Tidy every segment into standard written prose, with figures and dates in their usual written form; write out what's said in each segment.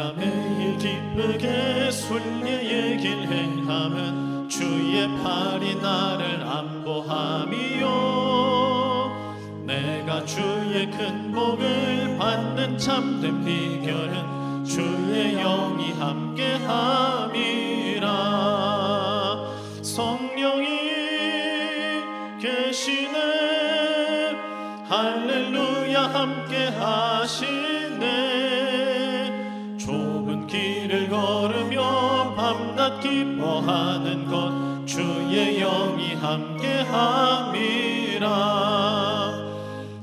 내가 매일 기쁘게 순례의 길 행함은 주의 팔이 나를 안보함이요. 내가 주의 큰 복을 받는 참된 비결은 주의 영이 함께함이라. 성령이 계시네, 할렐루야 함께 하시네. 좁은 길을 걸으며 밤낮 기뻐하는 것 주의 영이 함께함이라.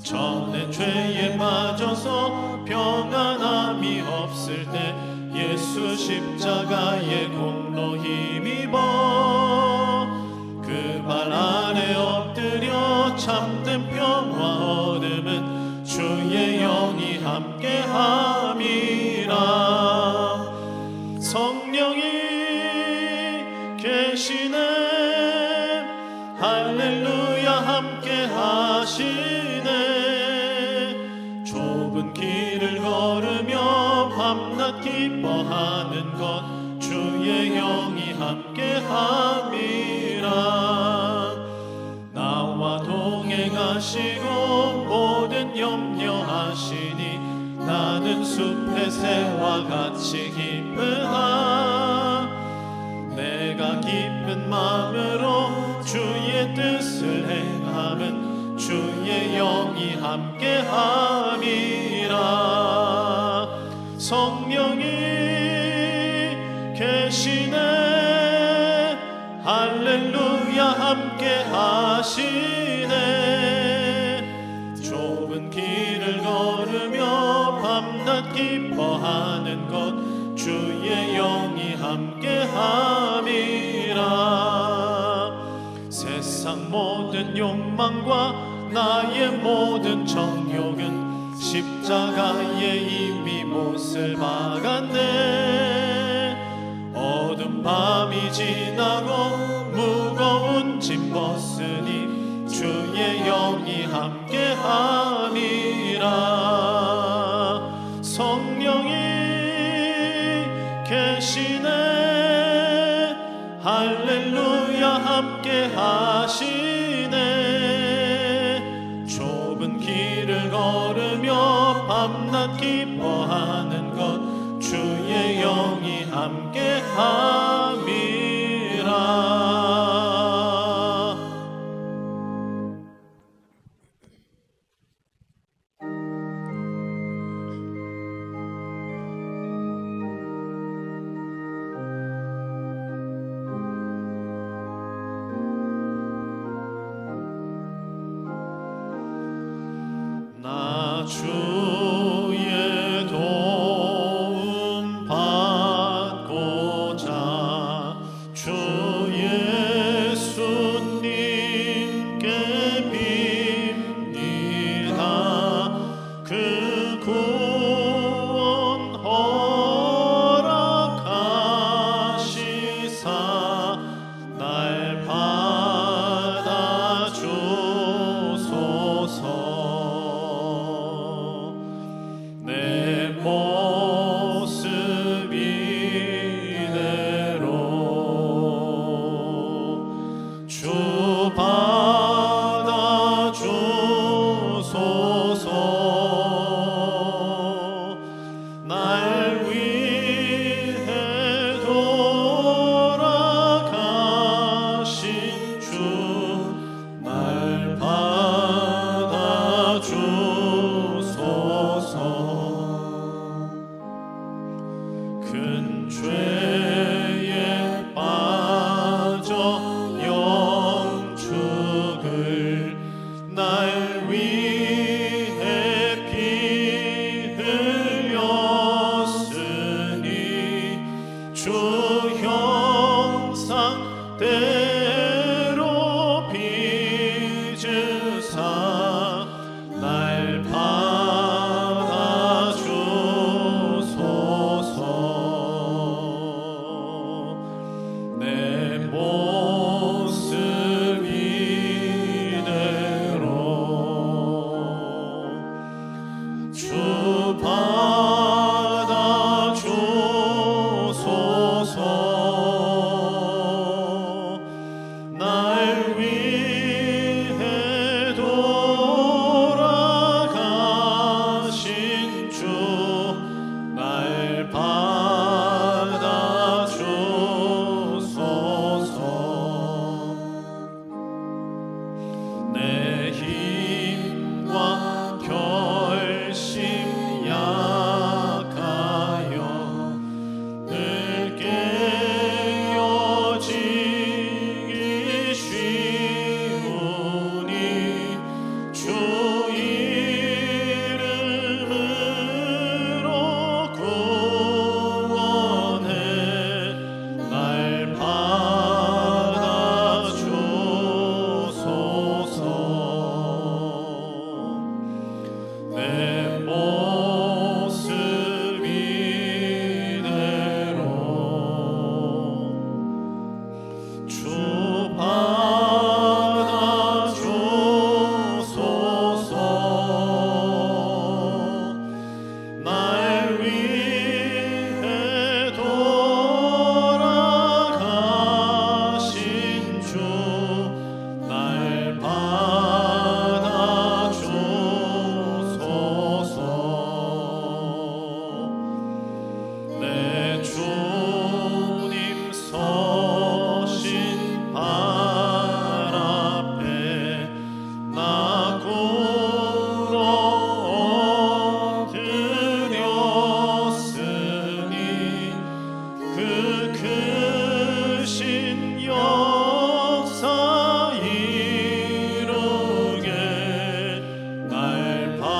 전에 죄에 빠져서 평안함이 없을 때 예수 십자가의 공로 힘입어 그 발 아래 엎드려 참된 평화 얻음은 주의 영이 함께함이라. 성령이 계시네, 할렐루야 함께 하시네. 좁은 길을 걸으며 밤낮 기뻐하는 것 주의 영이 함께함이라. 나와 동행하시고 모든 염려하시니 나는 숲의 새와 같이 기쁘다. 내가 기쁜 마음으로 주의 뜻을 행함은 주의 영이 함께함이라. 성령이 계시네, 할렐루야 함께 하시네. 좁은 길을 걸으며 밤낮 기뻐하는 것 주의 영이 함께함이라. 세상 모든 욕망과 나의 모든 정욕은 십자가에 이미 못을 박았네. 어둠 밤이 지나고 무거운 짐 벗으니 주의 영이 함께함이라. 성령이 계시네, 할렐루야 함께 하시네. 좁은 길을 걸으며 밤낮 기뻐하는 것 주의 영이 함께함이라. 나 주의 도움 받고자 주 예수님께 빕니다. 그 구원 허락하시사 날 받아주소서. 내 모습 이대로 주 받아주소서. 날 위해 돌아가신 주 날 받아주소서. 큰 죄에 빠져 영축을 날 위해 피 흘렸으니 주 형상대로 빚으사 날 받아주소서. 내 모습 이대로 주 받아주소서. 그 크신 역사 이루게 날 받아주소서.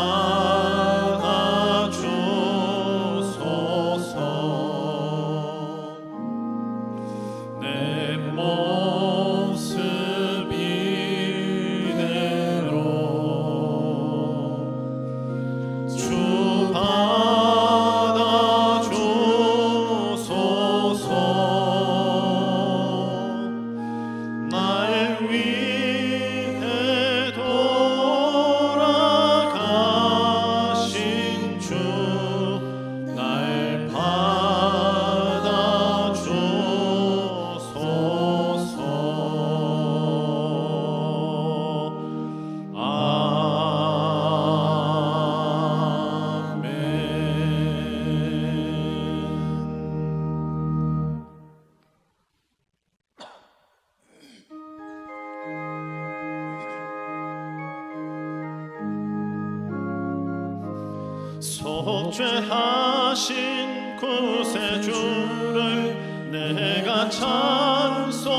내 모습 이대로 주 받아주소서. 날 위해 돌아가신 주 날 받아주소서. 속죄하신 구세주를 내가 찬송하리라.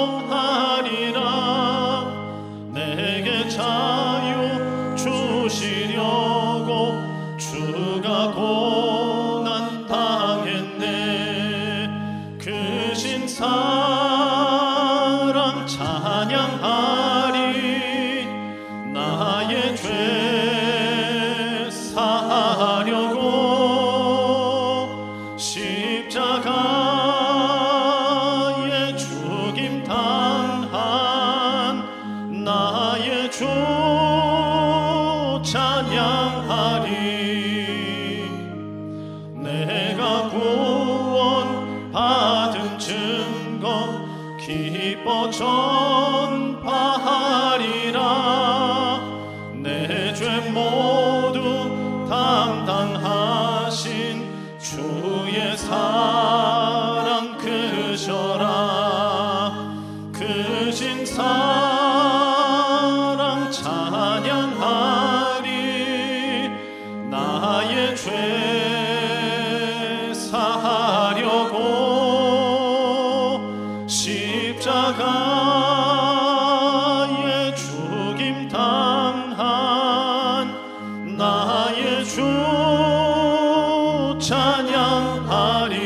내게 자유 주시려고 주가 고난 당했네. 크신 사랑 찬양하리. 나의 죄 사하려고 십자가에 죽임 당한 나의 주 찬양하리. 내가 구원 받은 증거 기뻐 전파하리라. 내 죄 모두 담당하신 주의 사랑 크셔라. 크신 사랑 찬양하리. 나의 죄 사하려고 십자가에 죽임 당한 나의 주 찬양하리.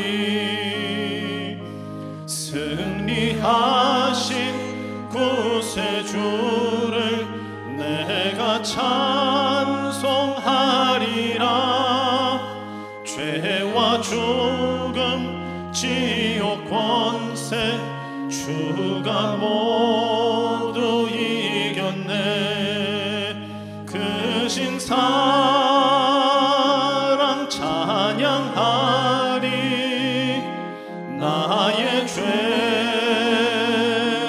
승리하신 구세주를 내가 찬송하리라. 죄와 죽음 지옥 권세 주가 모두 이겼네. 크신 사랑 찬양하리. 나의 죄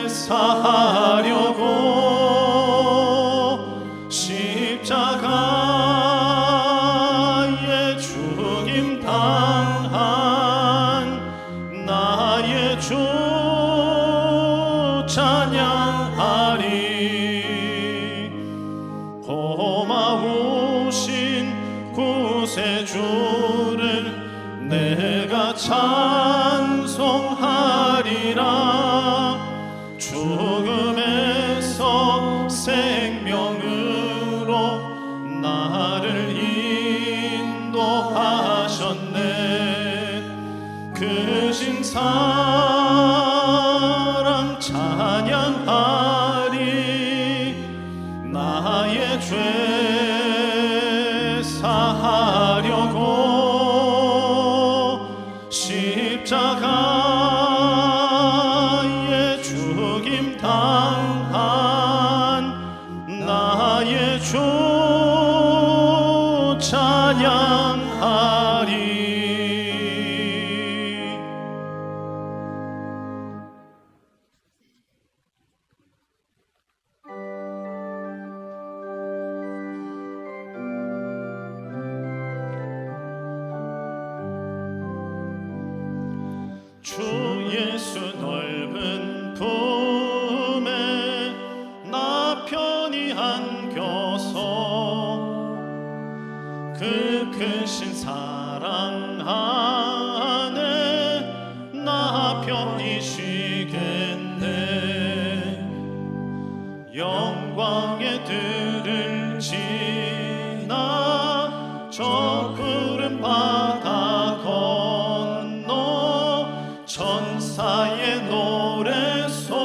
사하려고 십자가에 죽임 당한 나의 주 찬양하리. 고마우신 구세주를 내가 찬송하리라. 죽음에서 생명으로 나를 인도하셨네. 크신 사랑 찬양하리. 나의 죄 사하려고 십자가에 죽임 당한 나의 주 찬양하리. 주 예수 넓은 품에 나 편히 안겨서 그 크신 사랑 안에 나 편히 쉬겠네. 영광의 들을 지나 저 푸른 바다 건너 천사의 노래소리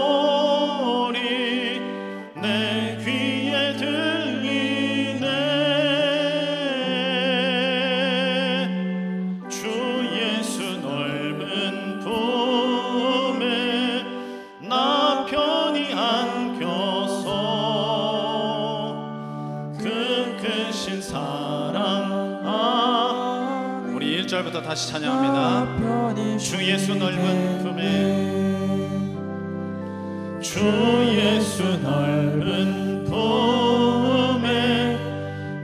내 귀에 들리네. 주 예수 넓은 품에 나 편히 안겨서 그 크신 사랑. 우리 1절부터 다시 찬양합니다. 주 예수 넓은 품에, 주 예수 넓은 품에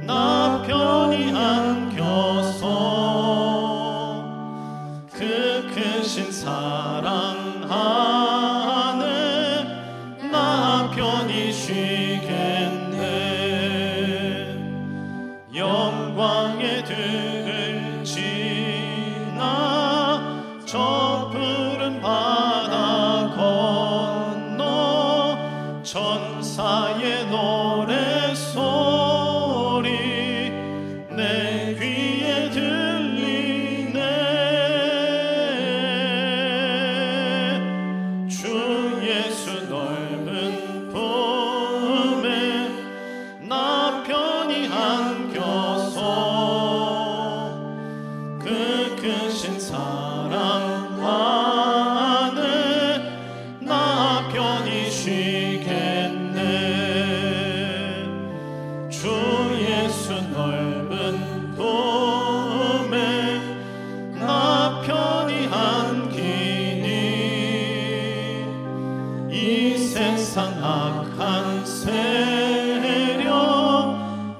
나 편히 안겨서 그 크신 사랑 안에 나 편히 쉬겠네. 영광의 들을 지나 저 푸른 바다 건너 천사의 노래소리 내 귀에 들리네. 주 예수 넓은 품에 나 편히 안겨서 그 크신 사랑 안에 나 편히 쉬겠네. 주 예수 넓은 품에 나 편히 안기니 이 세상 악한 세력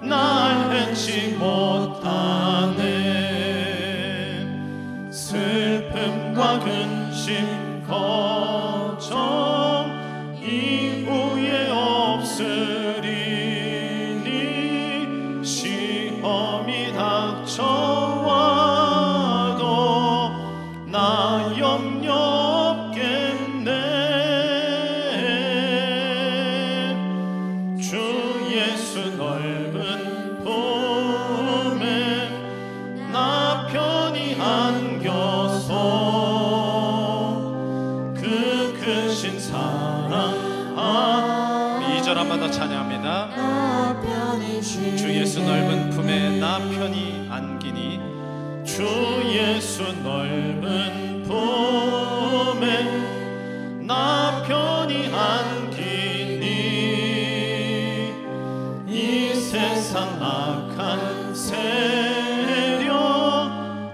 날 해치 못하네. 슬픔과 근심 걱정 이후에 없으리니 시험이 닥쳐와도 나 염려 없겠네. 주 예수 넓은 품에 나 편히 안겨서 그 크신 사랑. 우리 2절 한 번 더 찬양합니다. 주 예수 넓은 품에 나 편히 안기니 주 예수 넓은 품에 나 편히 안기니 이 세상 악한 세력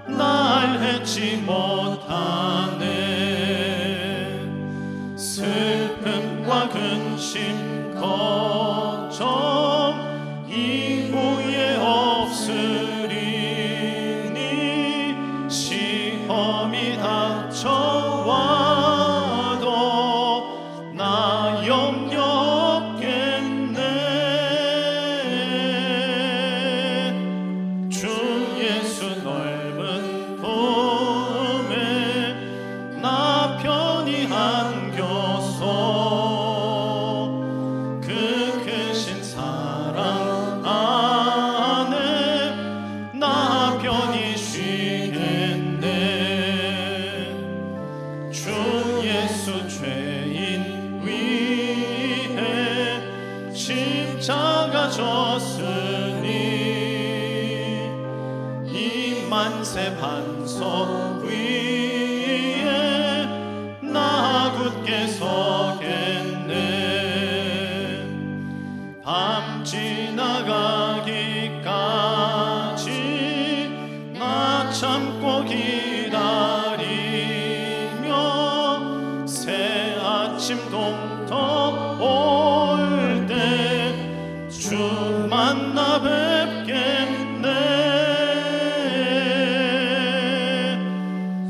날 해치 못하네. 슬픔과 근심 걱정 이후에 없으리니 시험이 닥쳐와도 나 염려 없겠네. 주 예수 넓은 품에 나 편히 안겨서 그 크신 사랑 안에 나 편히 쉬겠네. 주 예수 죄인 위해 십자가 졌으니 이 만세 반석 위에 나 굳게 서겠네. 밤 지나가기까지 나 참고 기다리며 새 아침 동터 올 때 주 만나 뵙겠네.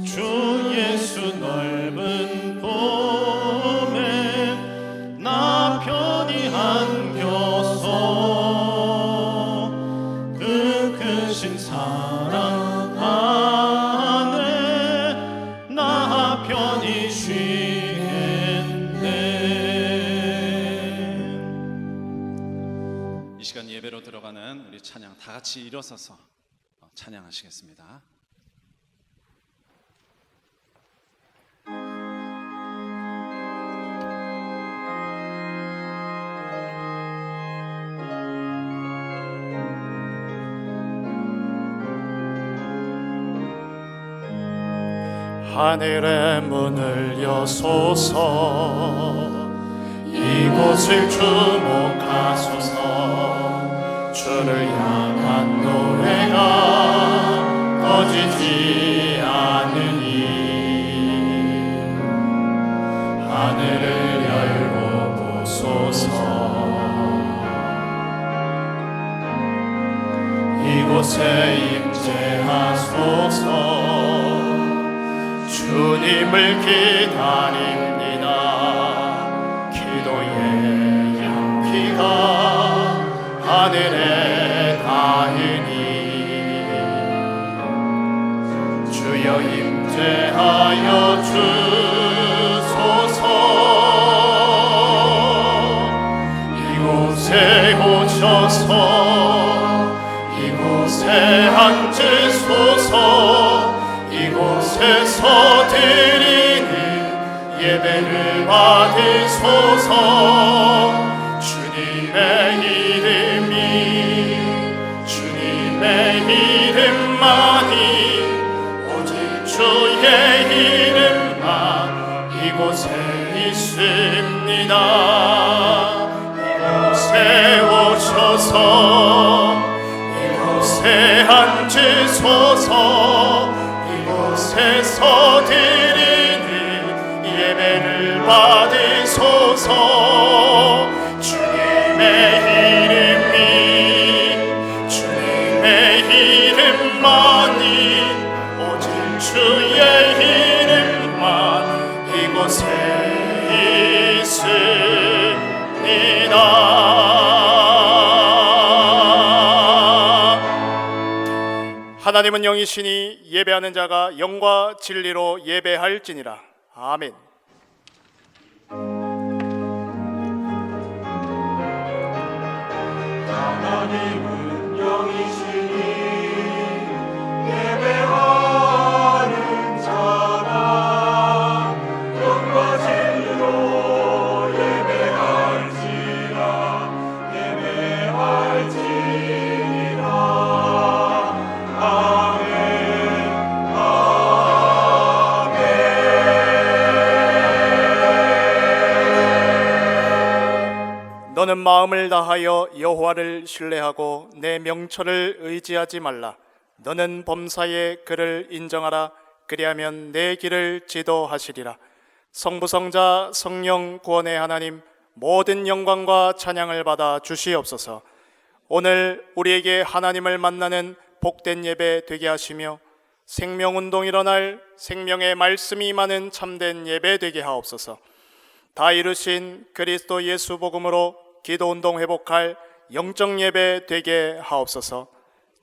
주 예수 넓은 품에 나 편히 안겨서 그 크신 사랑 안에 나 편히 편히 쉬겠네. 이 시간 예배로 들어가는 우리 찬양 다 같이 일어서서 찬양하시겠습니다. 하늘의 문을 여소서, 이곳을 주목하소서. 주를 향한 노래가 꺼지지 않으니 하늘을 열고 보소서. 이곳에 임재하소서. 주님을 기다립니다. 기도의 향기가 하늘에 닿으니 주여 임재하여 주소서. 이곳에 오셔서 이곳에 앉으소서. 이곳에서 드리는 예배를 받으소서. 주님의 이름만이 오직 주의 이름만 이곳에 있습니다. 이곳에 오셔서 이곳에 앉으소서. 이곳에서 드리는 예배를 받으소서. 주님의 이름만이 오직 주의 이름만 이곳에 있습니다. 하나님은 영이시니 예배하는 자가 영과 진리로 예배할지니라. 아멘. 하나님은 영이시니 예배하는 자가 영과 진리로 예배할지니라. 너는 마음을 다하여 여호와를 신뢰하고 내 명철을 의지하지 말라. 너는 범사에 그를 인정하라. 그리하면 내 길을 지도하시리라. 성부성자 성령 구원의 하나님, 모든 영광과 찬양을 받아 주시옵소서. 오늘 우리에게 하나님을 만나는 복된 예배 되게 하시며 생명운동 일어날 생명의 말씀이 임하는 참된 예배 되게 하옵소서. 다 이루신 그리스도 예수 복음으로 기도운동 회복할 영적 예배 되게 하옵소서.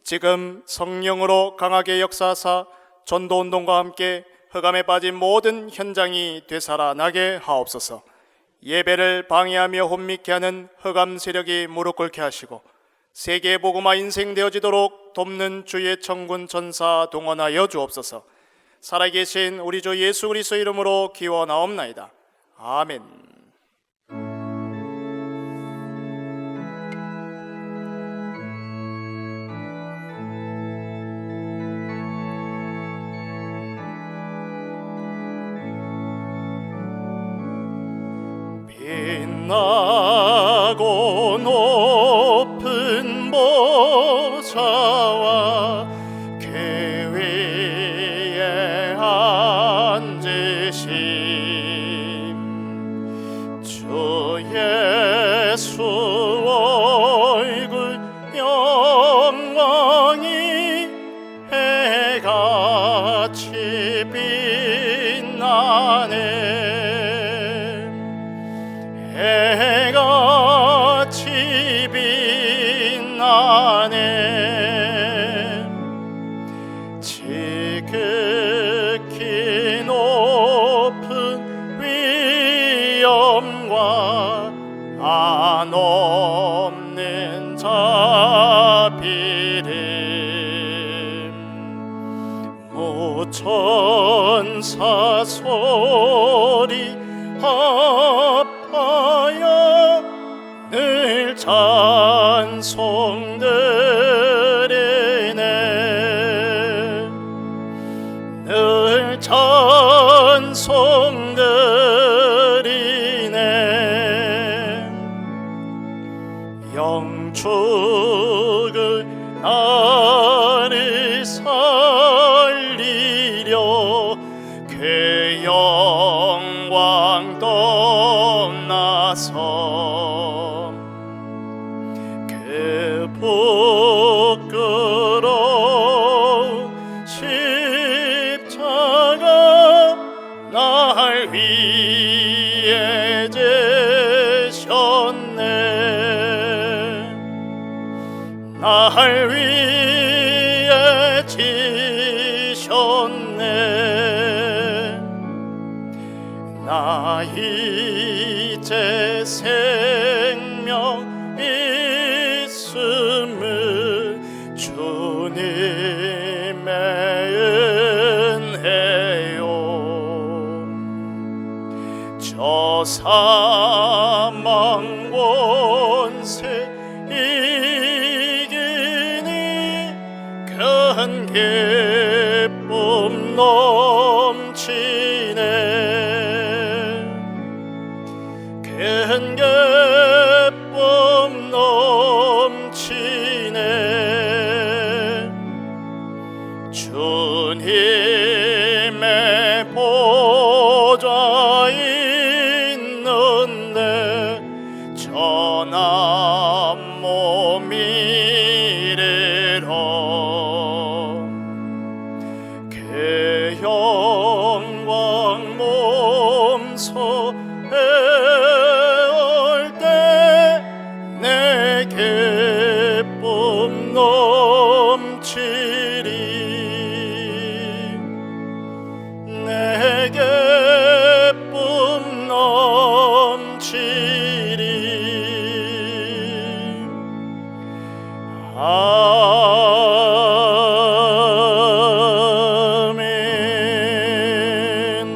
지금 성령으로 강하게 역사하사 전도운동과 함께 흑암에 빠진 모든 현장이 되살아나게 하옵소서. 예배를 방해하며 혼미케 하는 흑암 세력이 무릎 꿇게 하시고 세계 복음화 인생 되어지도록 돕는 주의 천군 천사 동원하여 주옵소서. 살아계신 우리 주 예수 그리스도 이름으로 기원하옵나이다. 아멘. 빛나고 높은 보좌와 그 위에 앉으신 주 예수 얼굴 영광이 해같이 빛나네. 해같이 빛나네. 지극히 높은 천사 소리 합하여 늘 찬송드리네. 늘 찬송드리네. 영축을 나를 살리려 그 영광 떠나서 그 부끄러운 십자가 날 위해 지셨네. 날 위해 지셨네. 나 이제 생명 있음을 주님의 은혜요. 저 사망 권세 이기니 큰 기쁨 넘치네. 큰 기쁨 넘치네. 주님의 보좌 있는데 전한 몸이래로 그 영광 몸소 해올 때 내 기쁨 넘치리. 내 기쁨 넘치리. 아멘.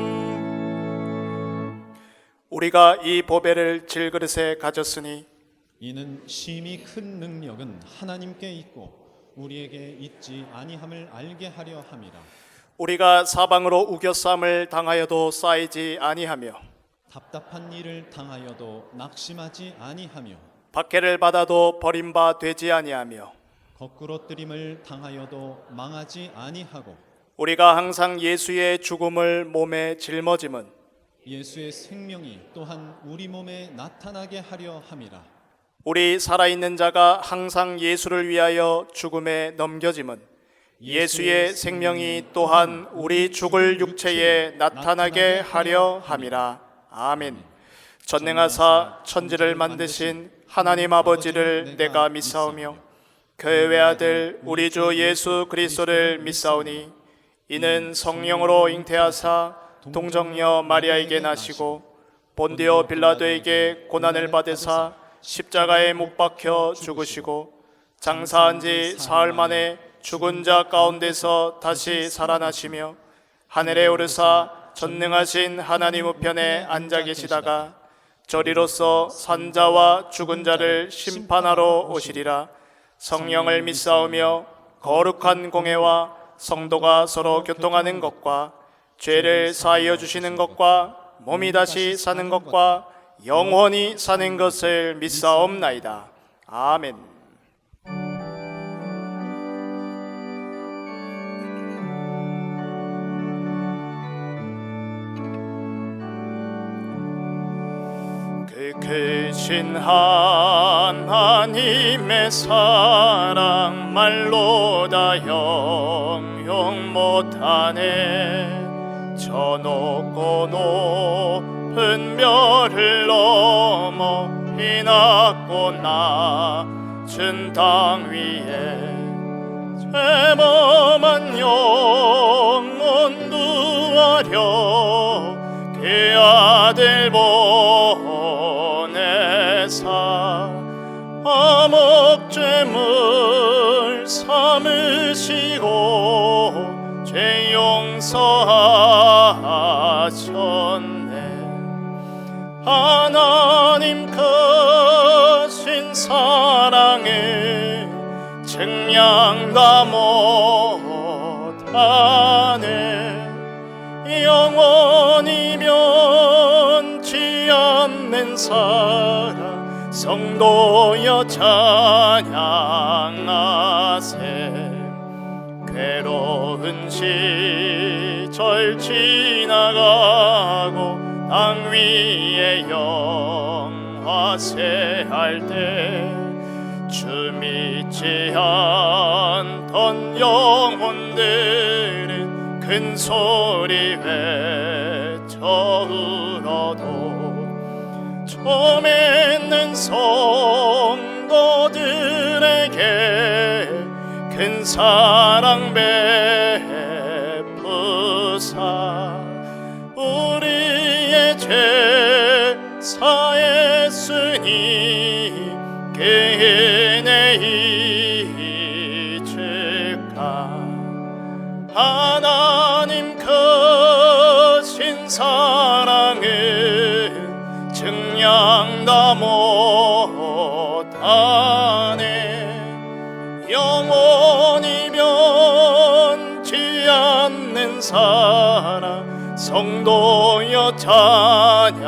우리가 이 보배를 질그릇에 가졌으니 이는 심히 큰 능력은 하나님께 있고 우리에게 있지 아니함을 알게 하려 함이라. 우리가 사방으로 우겨쌈을 당하여도 쌓이지 아니하며 답답한 일을 당하여도 낙심하지 아니하며 박해를 받아도 버림바 되지 아니하며 거꾸로뜨림을 당하여도 망하지 아니하고 우리가 항상 예수의 죽음을 몸에 짊어짐은 예수의 생명이 또한 우리 몸에 나타나게 하려 함이라. 우리 살아있는 자가 항상 예수를 위하여 죽음에 넘겨짐은 예수의 생명이 또한 우리 죽을 육체에 나타나게 하려 함이라. 아멘. 전능하사 천지를 만드신 하나님 아버지를 내가 믿사오며 그의 외아들 우리 주 예수 그리스도를 믿사오니 이는 성령으로 잉태하사 동정녀 마리아에게 나시고 본디오 빌라도에게 고난을 받으사 십자가에 못 박혀 죽으시고 장사한 지 사흘 만에 죽은 자 가운데서 다시 살아나시며 하늘에 오르사 전능하신 하나님 우편에 앉아 계시다가 저리로서 산자와 죽은 자를 심판하러 오시리라. 성령을 믿사오며 거룩한 공회와 성도가 서로 교통하는 것과 죄를 사하여 주시는 것과 몸이 다시 사는 것과 영원히 사는 것을 믿사옵나이다. 아멘. 그 크신 하나님의 사랑 말로 다 형용 못하네. 저 높고 높은 별을 넘어 이 낮고 낮은 땅 위에 죄범한 영혼 구하려 그 아들 보내사 암흑죄물 삼으시고 죄 용서 하셨네. 하나님 크신 사랑에 증량다 못하네. 영원히 변치 않는 사랑 성도여 찬양하세. 괴로운 시절 지나가고 땅 위에 영화세할 때 주 믿지 않던 영혼들은 큰 소리 외쳐 울어도 처맺는 성도들에게 큰 사랑 베푸사 우리의 죄 사했으니 그네 이제가 하나님 크신 사랑은 증량다 못하네. 영원히 변치 않는 사랑 성도여 찬양하세.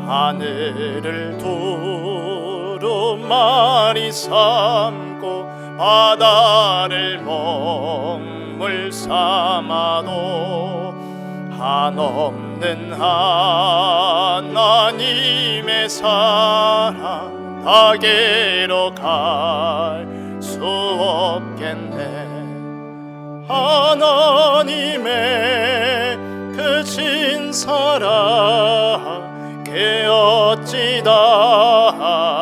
하늘을 두루마리 삼고 바다를 먹물 삼아도 한없는 하나님의 사랑 다게로 갈 수 없겠네. 하나님의 크신 사랑 그 어찌 닿았을까.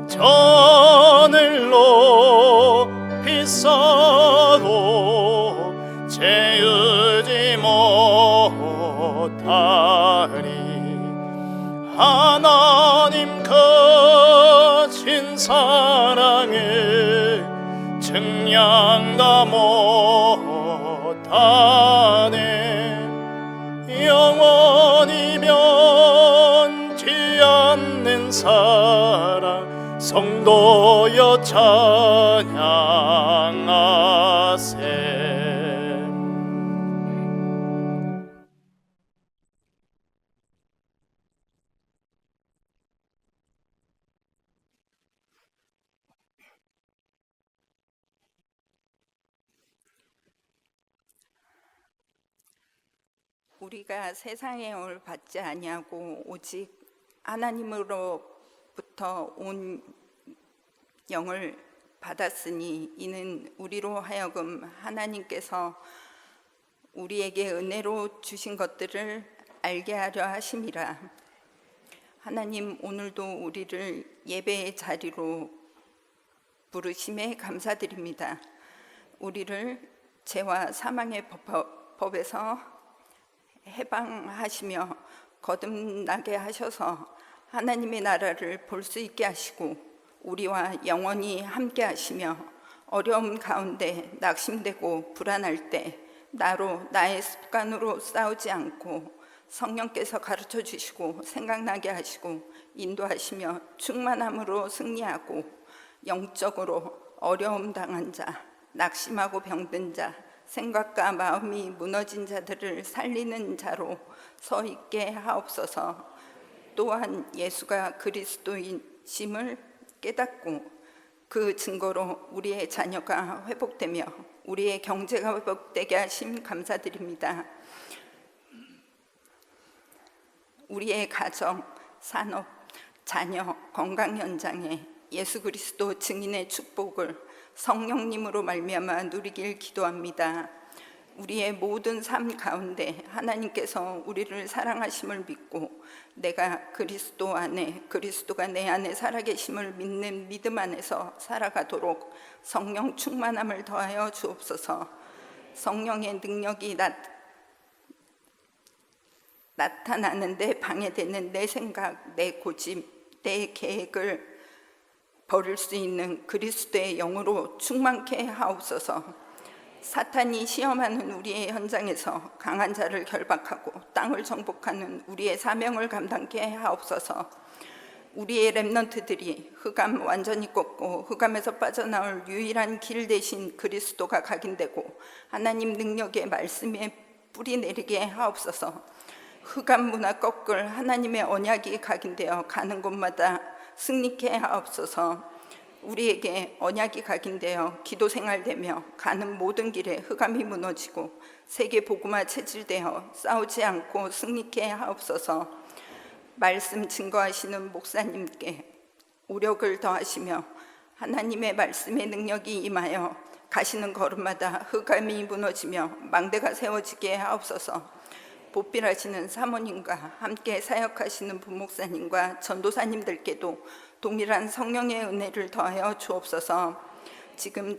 저늘로 비싸도 채우지 못하리. 하나님 크신 사랑을 증량다 못하네. 영원히 변치 않는 사랑 성도여 찬양하세. 우리가 세상의 영을 받지 아니하고 오직 하나님으로부터 온 영을 받았으니 이는 우리로 하여금 하나님께서 우리에게 은혜로 주신 것들을 알게 하려 하심이라. 하나님, 오늘도 우리를 예배의 자리로 부르심에 감사드립니다. 우리를 죄와 사망의 법에서 해방하시며 거듭나게 하셔서 하나님의 나라를 볼 수 있게 하시고 우리와 영원히 함께 하시며 어려움 가운데 낙심되고 불안할 때 나로 나의 습관으로 싸우지 않고 성령께서 가르쳐 주시고 생각나게 하시고 인도하시며 충만함으로 승리하고 영적으로 어려움 당한 자, 낙심하고 병든 자, 생각과 마음이 무너진 자들을 살리는 자로 서 있게 하옵소서. 또한 예수가 그리스도이심을 깨닫고 그 증거로 우리의 자녀가 회복되며 우리의 경제가 회복되게 하심 감사드립니다. 우리의 가정, 산업, 자녀, 건강 현장에 예수 그리스도 증인의 축복을 성령님으로 말미암아 누리길 기도합니다. 우리의 모든 삶 가운데 하나님께서 우리를 사랑하심을 믿고 내가 그리스도 안에, 그리스도가 내 안에 살아계심을 믿는 믿음 안에서 살아가도록 성령 충만함을 더하여 주옵소서. 성령의 능력이 나타나는데 방해되는 내 생각, 내 고집, 내 계획을 버릴 수 있는 그리스도의 영으로 충만케 하옵소서. 사탄이 시험하는 우리의 현장에서 강한 자를 결박하고 땅을 정복하는 우리의 사명을 감당케 하옵소서. 우리의 렘넌트들이 흑암 완전히 꺾고 흑암에서 빠져나올 유일한 길 대신 그리스도가 각인되고 하나님 능력의 말씀에 뿌리 내리게 하옵소서. 흑암 문화 꺾을 하나님의 언약이 각인되어 가는 곳마다 승리케 하옵소서. 우리에게 언약이 각인되어 기도 생활되며 가는 모든 길에 흑암이 무너지고 세계 복음화 체질되어 싸우지 않고 승리케 하옵소서. 말씀 증거하시는 목사님께 우력을 더하시며 하나님의 말씀의 능력이 임하여 가시는 걸음마다 흑암이 무너지며 망대가 세워지게 하옵소서. 보필하시는 사모님과 함께 사역하시는 부목사님과 전도사님들께도 동일한 성령의 은혜를 더하여 주옵소서. 지금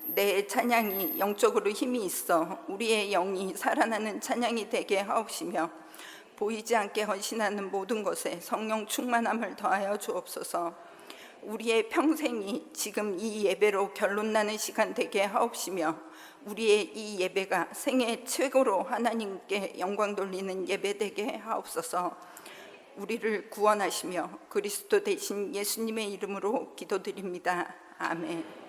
내 찬양이 영적으로 힘이 있어 우리의 영이 살아나는 찬양이 되게 하옵시며 보이지 않게 헌신하는 모든 것에 성령 충만함을 더하여 주옵소서. 우리의 평생이 지금 이 예배로 결론나는 시간 되게 하옵시며 우리의 이 예배가 생애 최고로 하나님께 영광 돌리는 예배 되게 하옵소서. 우리를 구원하시며 그리스도 대신 예수님의 이름으로 기도드립니다. 아멘.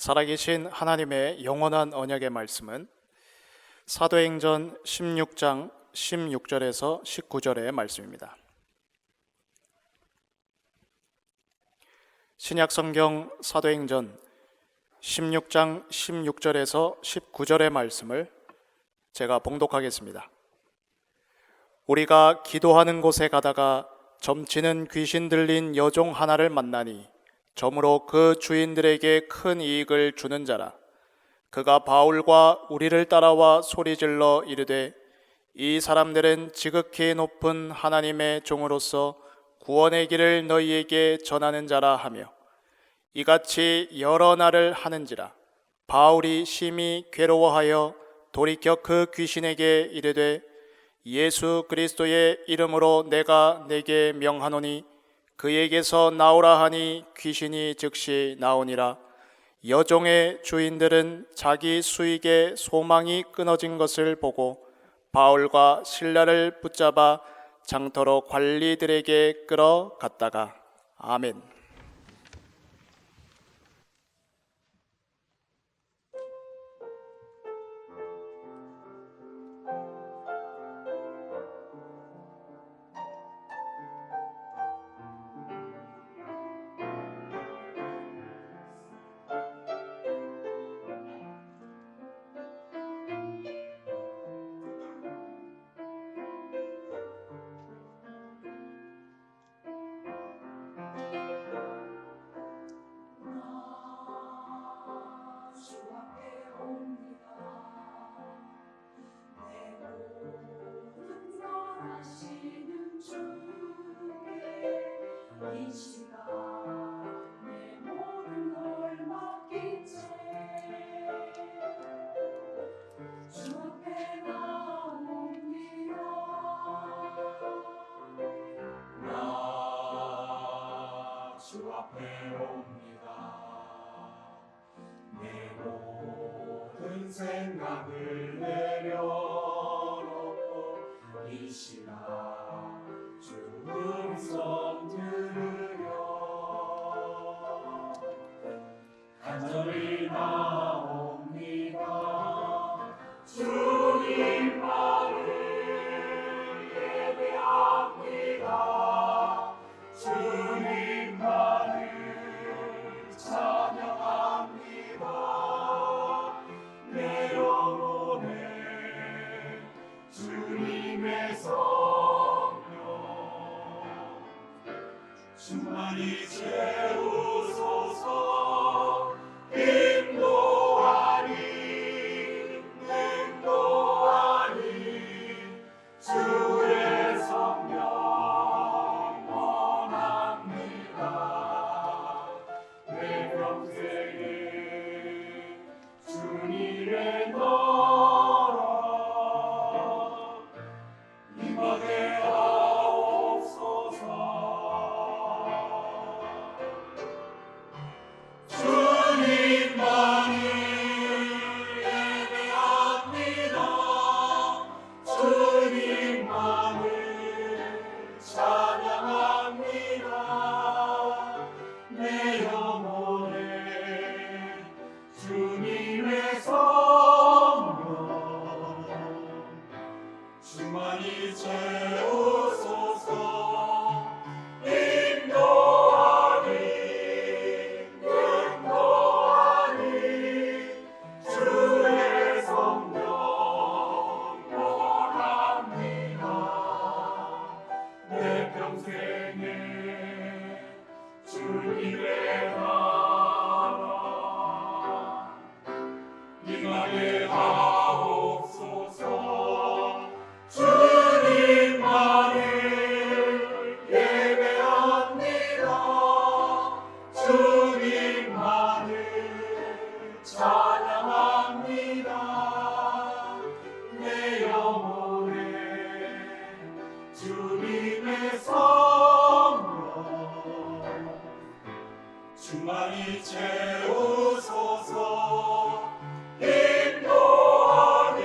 살아계신 하나님의 영원한 언약의 말씀은 사도행전 16장 16절에서 19절의 말씀입니다. 신약성경 사도행전 16장 16절에서 19절의 말씀을 제가 봉독하겠습니다. 우리가 기도하는 곳에 가다가 점치는 귀신 들린 여종 하나를 만나니 점으로 그 주인들에게 큰 이익을 주는 자라. 그가 바울과 우리를 따라와 소리질러 이르되 이 사람들은 지극히 높은 하나님의 종으로서 구원의 길을 너희에게 전하는 자라 하며 이같이 여러 날을 하는지라. 바울이 심히 괴로워하여 돌이켜 그 귀신에게 이르되 예수 그리스도의 이름으로 내가 내게 명하노니 그에게서 나오라 하니 귀신이 즉시 나오니라. 여종의 주인들은 자기 수익의 소망이 끊어진 것을 보고 바울과 실라를 붙잡아 장터로 관리들에게 끌어갔다가. 아멘. 주 앞에 옵니다. 내 모든 생각을 내려놓고 이 시간 주 음성 들으려 간절히 나옵니다. 주님만을 예배합니다. 주님만을 찬양합니다. 내 영혼에 주님의 성령 충만히 채우소서. 인도하리 주님의 나라 임하게 하옵소서. 주님만을 예배합니다. 주님만을 찬양합니다. 내 영혼에 주님의 성령 충만히 채우소서. 인도하니 인도하니 주의 성령 원합니다. 내 평생에 주님의 나라 임하게 하옵소서. 주님만을 예배합니다. 주님만을 찬양합니다. 내 영혼에 주님의 성령 충만히 채우소서. 인도하니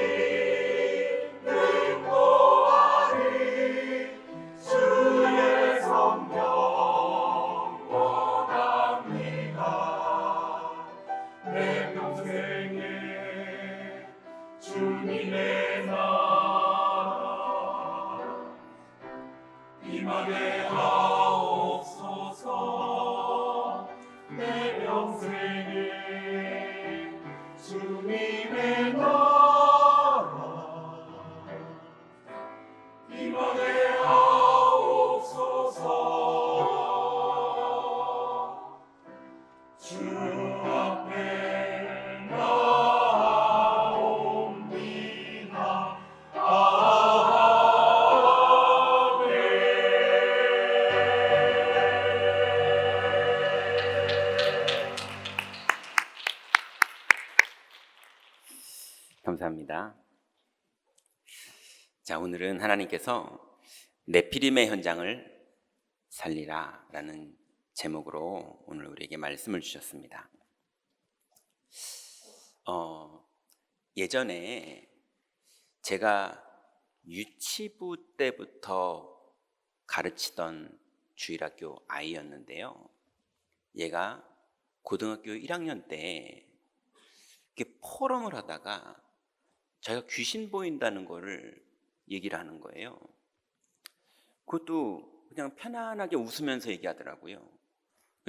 인도하니 주의 성령 원합니다. 내 평생에 주님의 나라 임하게 하옵소서. 내 평생에 주님의 나라 임하게 하옵소서. 주 앞에 나옵니다. 감사합니다. 자, 오늘은 하나님께서 네피림의 현장을 살리라 라는 제목으로 오늘 우리에게 말씀을 주셨습니다. 예전에 제가 유치부 때부터 가르치던 주일학교 아이였는데요. 얘가 고등학교 1학년 때 이렇게 포럼을 하다가 자기가 귀신 보인다는 거를 얘기를 하는 거예요. 그것도 그냥 편안하게 웃으면서 얘기하더라고요.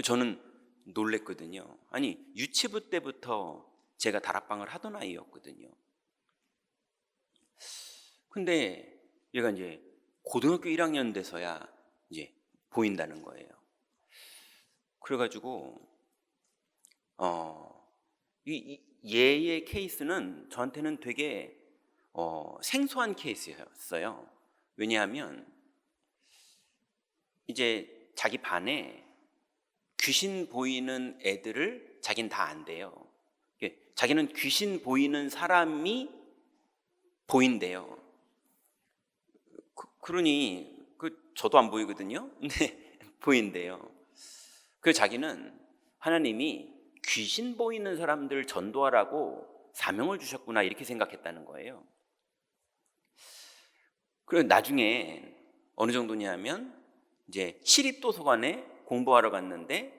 저는 놀랬거든요. 아니, 유치부 때부터 제가 다락방을 하던 아이였거든요. 근데 얘가 이제 고등학교 1학년 돼서야 이제 보인다는 거예요. 그래가지고 얘의 케이스는 저한테는 되게 생소한 케이스였어요. 왜냐하면 이제 자기 반에 귀신 보이는 애들을 자기는 다 안대요. 자기는 귀신 보이는 사람이 보인대요. 그러니 저도 안 보이거든요. 근데 보인대요. 그래서 자기는 하나님이 귀신 보이는 사람들 전도하라고 사명을 주셨구나 이렇게 생각했다는 거예요. 그리고 나중에 어느 정도냐면 이제 시립도서관에 공부하러 갔는데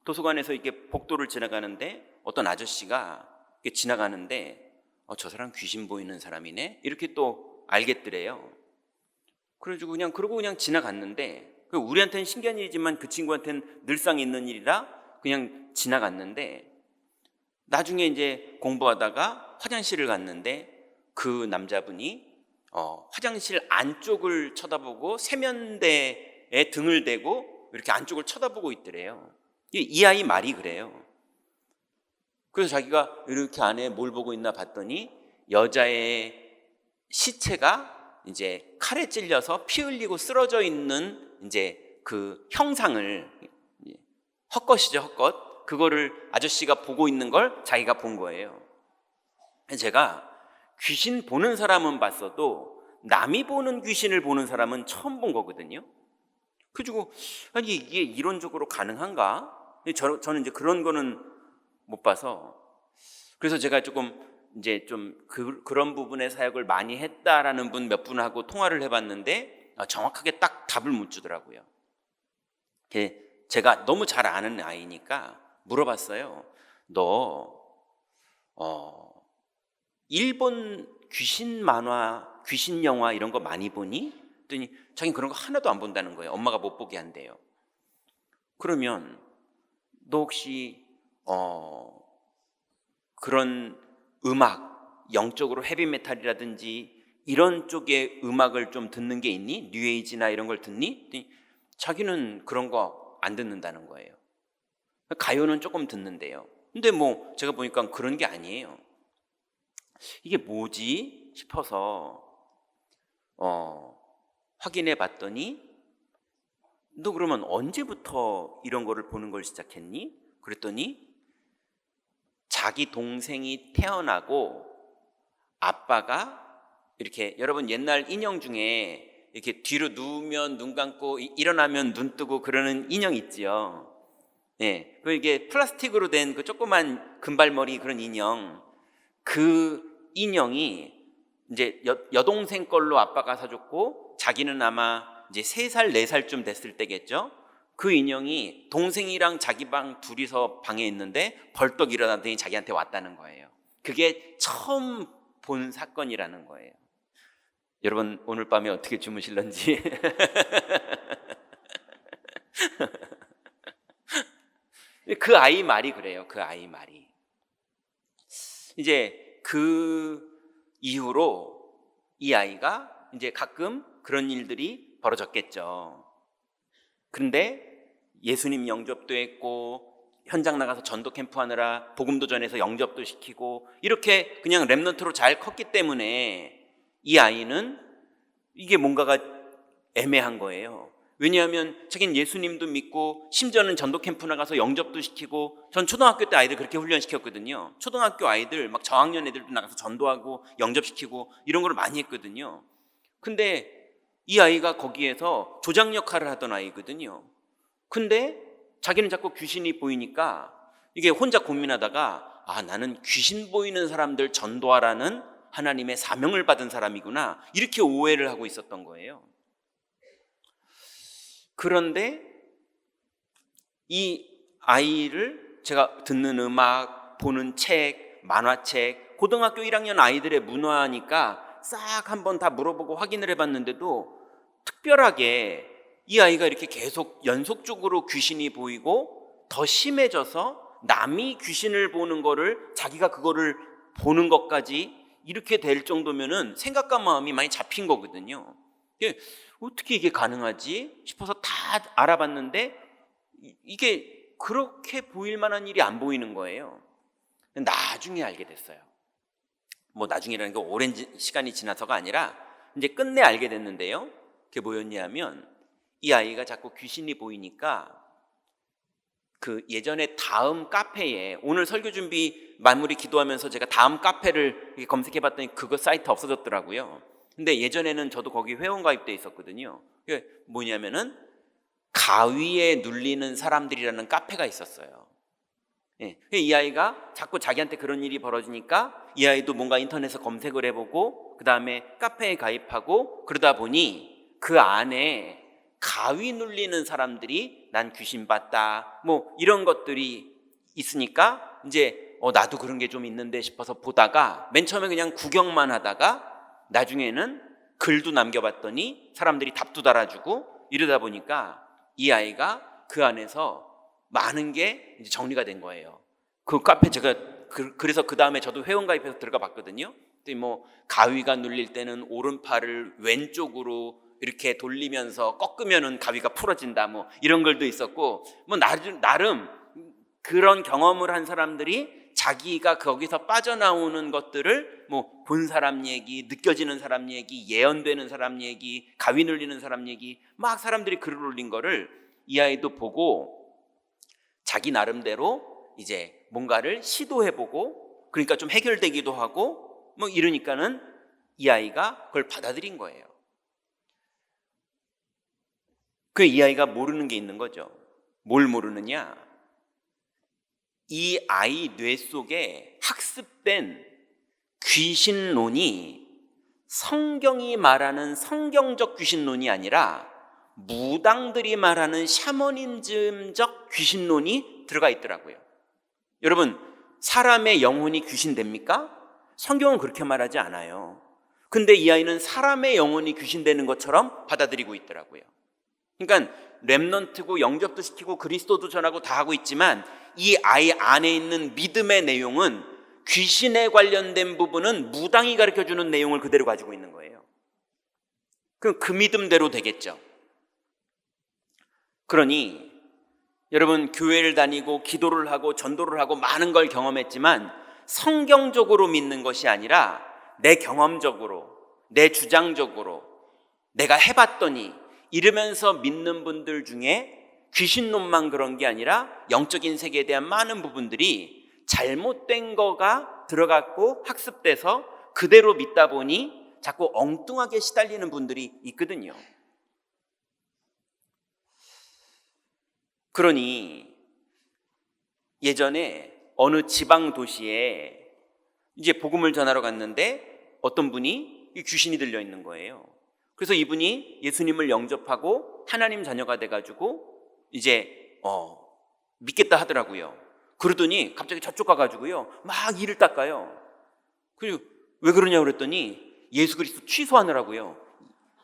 도서관에서 이렇게 복도를 지나가는데 어떤 아저씨가 이렇게 지나가는데 저 사람 귀신 보이는 사람이네 이렇게 또 알겠더래요. 그래가지고 그냥 지나갔는데 우리한테는 신기한 일이지만 그 친구한테는 늘상 있는 일이라 그냥 지나갔는데 나중에 이제 공부하다가 화장실을 갔는데 그 남자분이 화장실 안쪽을 쳐다보고 세면대에 등을 대고 이렇게 안쪽을 쳐다보고 있더래요. 이 아이 말이 그래요. 그래서 자기가 이렇게 안에 뭘 보고 있나 봤더니 여자의 시체가 이제 칼에 찔려서 피 흘리고 쓰러져 있는 이제 그 형상을 헛것이죠, 헛것. 그거를 아저씨가 보고 있는 걸 자기가 본 거예요. 제가 귀신 보는 사람은 봤어도 남이 보는 귀신을 보는 사람은 처음 본 거거든요. 그리고 아니 이게 이론적으로 가능한가? 저는 이제 그런 거는 못 봐서, 그래서 제가 조금 이제 좀 그런 부분의 사역을 많이 했다라는 분 몇 분하고 통화를 해봤는데 정확하게 딱 답을 못 주더라고요. 제가 너무 잘 아는 아이니까 물어봤어요. 너 일본 귀신 만화, 귀신 영화 이런 거 많이 보니? 그랬더니 자기는 그런 거 하나도 안 본다는 거예요. 엄마가 못 보게 한대요. 그러면 너 혹시 그런 음악, 영적으로 헤비메탈이라든지 이런 쪽의 음악을 좀 듣는 게 있니? 뉴에이지나 이런 걸 듣니? 그랬더니 자기는 그런 거 안 듣는다는 거예요. 가요는 조금 듣는데요. 근데 뭐 제가 보니까 그런 게 아니에요. 이게 뭐지 싶어서 확인해 봤더니 너 그러면 언제부터 이런 거를 보는 걸 시작했니? 그랬더니 자기 동생이 태어나고 아빠가 이렇게, 여러분 옛날 인형 중에 이렇게 뒤로 누우면 눈 감고 일어나면 눈 뜨고 그러는 인형 있지요. 예, 그 이게 플라스틱으로 된 그 조그만 금발머리 그런 인형, 그 인형이 이제 여동생 걸로 아빠가 사줬고 자기는 아마 이제 3살, 4살쯤 됐을 때겠죠. 그 인형이 동생이랑 자기 방 둘이서 방에 있는데 벌떡 일어나더니 자기한테 왔다는 거예요. 그게 처음 본 사건이라는 거예요. 여러분 오늘 밤에 어떻게 주무실런지 그 아이 말이 그래요. 그 아이 말이 이제 그 이후로 이 아이가 이제 가끔 그런 일들이 벌어졌겠죠. 그런데 예수님 영접도 했고 현장 나가서 전도 캠프 하느라 복음도 전해서 영접도 시키고 이렇게 그냥 렘넌트로 잘 컸기 때문에 이 아이는 이게 뭔가가 애매한 거예요. 왜냐하면 자기는 예수님도 믿고 심지어는 전도 캠프 나가서 영접도 시키고, 전 초등학교 때 아이들 그렇게 훈련시켰거든요. 초등학교 아이들 막 저학년 애들도 나가서 전도하고 영접시키고 이런 걸 많이 했거든요. 근데 이 아이가 거기에서 조장 역할을 하던 아이거든요. 근데 자기는 자꾸 귀신이 보이니까 이게 혼자 고민하다가 나는 귀신 보이는 사람들 전도하라는 하나님의 사명을 받은 사람이구나, 이렇게 오해를 하고 있었던 거예요. 그런데 이 아이를 제가 듣는 음악, 보는 책, 만화책, 고등학교 1학년 아이들의 문화니까 싹 한번 다 물어보고 확인을 해봤는데도 특별하게 이 아이가 이렇게 계속 연속적으로 귀신이 보이고 더 심해져서 남이 귀신을 보는 거를 자기가 그거를 보는 것까지 이렇게 될 정도면은 생각과 마음이 많이 잡힌 거거든요. 어떻게 이게 가능하지 싶어서 다 알아봤는데 이게 그렇게 보일 만한 일이 안 보이는 거예요. 나중에 알게 됐어요. 뭐 나중이라는 게 오랜 시간이 지나서가 아니라 이제 끝내 알게 됐는데요. 그게 뭐였냐면 이 아이가 자꾸 귀신이 보이니까 그 예전에 다음 카페에, 오늘 설교 준비 마무리 기도하면서 제가 다음 카페를 검색해 봤더니 그거 사이트 없어졌더라고요. 근데 예전에는 저도 거기 회원 가입돼 있었거든요. 그게 뭐냐면은 가위에 눌리는 사람들이라는 카페가 있었어요. 이 아이가 자꾸 자기한테 그런 일이 벌어지니까 이 아이도 뭔가 인터넷에서 검색을 해보고 그 다음에 카페에 가입하고 그러다 보니 그 안에 가위 눌리는 사람들이 난 귀신 봤다 뭐 이런 것들이 있으니까 이제 나도 그런 게 좀 있는데 싶어서 보다가 맨 처음에 그냥 구경만 하다가 나중에는 글도 남겨봤더니 사람들이 답도 달아주고 이러다 보니까 이 아이가 그 안에서 많은 게 이제 정리가 된 거예요. 그 카페 제가 그래서 그 다음에 저도 회원 가입해서 들어가 봤거든요. 뭐 가위가 눌릴 때는 오른팔을 왼쪽으로 이렇게 돌리면서 꺾으면은 가위가 풀어진다 뭐 이런 글도 있었고, 뭐 나름 그런 경험을 한 사람들이 자기가 거기서 빠져나오는 것들을 뭐 본 사람 얘기, 느껴지는 사람 얘기, 예언되는 사람 얘기, 가위 눌리는 사람 얘기 막 사람들이 글을 올린 거를 이 아이도 보고 자기 나름대로 이제 뭔가를 시도해보고 그러니까 좀 해결되기도 하고 뭐 이러니까는 이 아이가 그걸 받아들인 거예요. 그 이 아이가 모르는 게 있는 거죠. 뭘 모르느냐? 이 아이 뇌 속에 학습된 귀신론이 성경이 말하는 성경적 귀신론이 아니라 무당들이 말하는 샤머니즘적 귀신론이 들어가 있더라고요. 여러분, 사람의 영혼이 귀신 됩니까? 성경은 그렇게 말하지 않아요. 근데 이 아이는 사람의 영혼이 귀신 되는 것처럼 받아들이고 있더라고요. 그러니까 렘넌트고 영접도 시키고 그리스도도 전하고 다 하고 있지만 이 아이 안에 있는 믿음의 내용은 귀신에 관련된 부분은 무당이 가르쳐주는 내용을 그대로 가지고 있는 거예요. 그럼 그 믿음대로 되겠죠. 그러니 여러분, 교회를 다니고 기도를 하고 전도를 하고 많은 걸 경험했지만 성경적으로 믿는 것이 아니라 내 경험적으로, 내 주장적으로 내가 해봤더니 이러면서 믿는 분들 중에 귀신론만 그런 게 아니라 영적인 세계에 대한 많은 부분들이 잘못된 거가 들어갔고 학습돼서 그대로 믿다 보니 자꾸 엉뚱하게 시달리는 분들이 있거든요. 그러니 예전에 어느 지방 도시에 이제 복음을 전하러 갔는데 어떤 분이 귀신이 들려 있는 거예요. 그래서 이분이 예수님을 영접하고 하나님 자녀가 돼가지고 이제 믿겠다 하더라고요. 그러더니 갑자기 저쪽 가가지고요 막 이를 닦아요. 그리고 왜 그러냐고 그랬더니 예수 그리스도 취소하느라고요.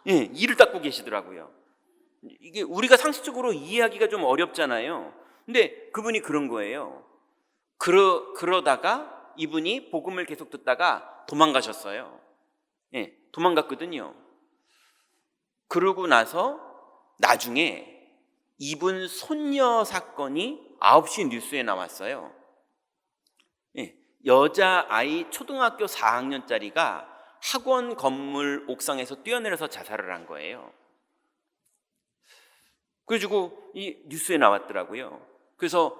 예, 이를 닦고 계시더라고요. 이게 우리가 상식적으로 이해하기가 좀 어렵잖아요. 근데 그분이 그런 거예요. 그러다가 이분이 복음을 계속 듣다가 도망가셨어요. 예, 도망갔거든요. 그러고 나서 나중에 이분 손녀 사건이 9시 뉴스에 나왔어요. 예, 여자아이 초등학교 4학년짜리가 학원 건물 옥상에서 뛰어내려서 자살을 한 거예요. 그래가지고 이 뉴스에 나왔더라고요. 그래서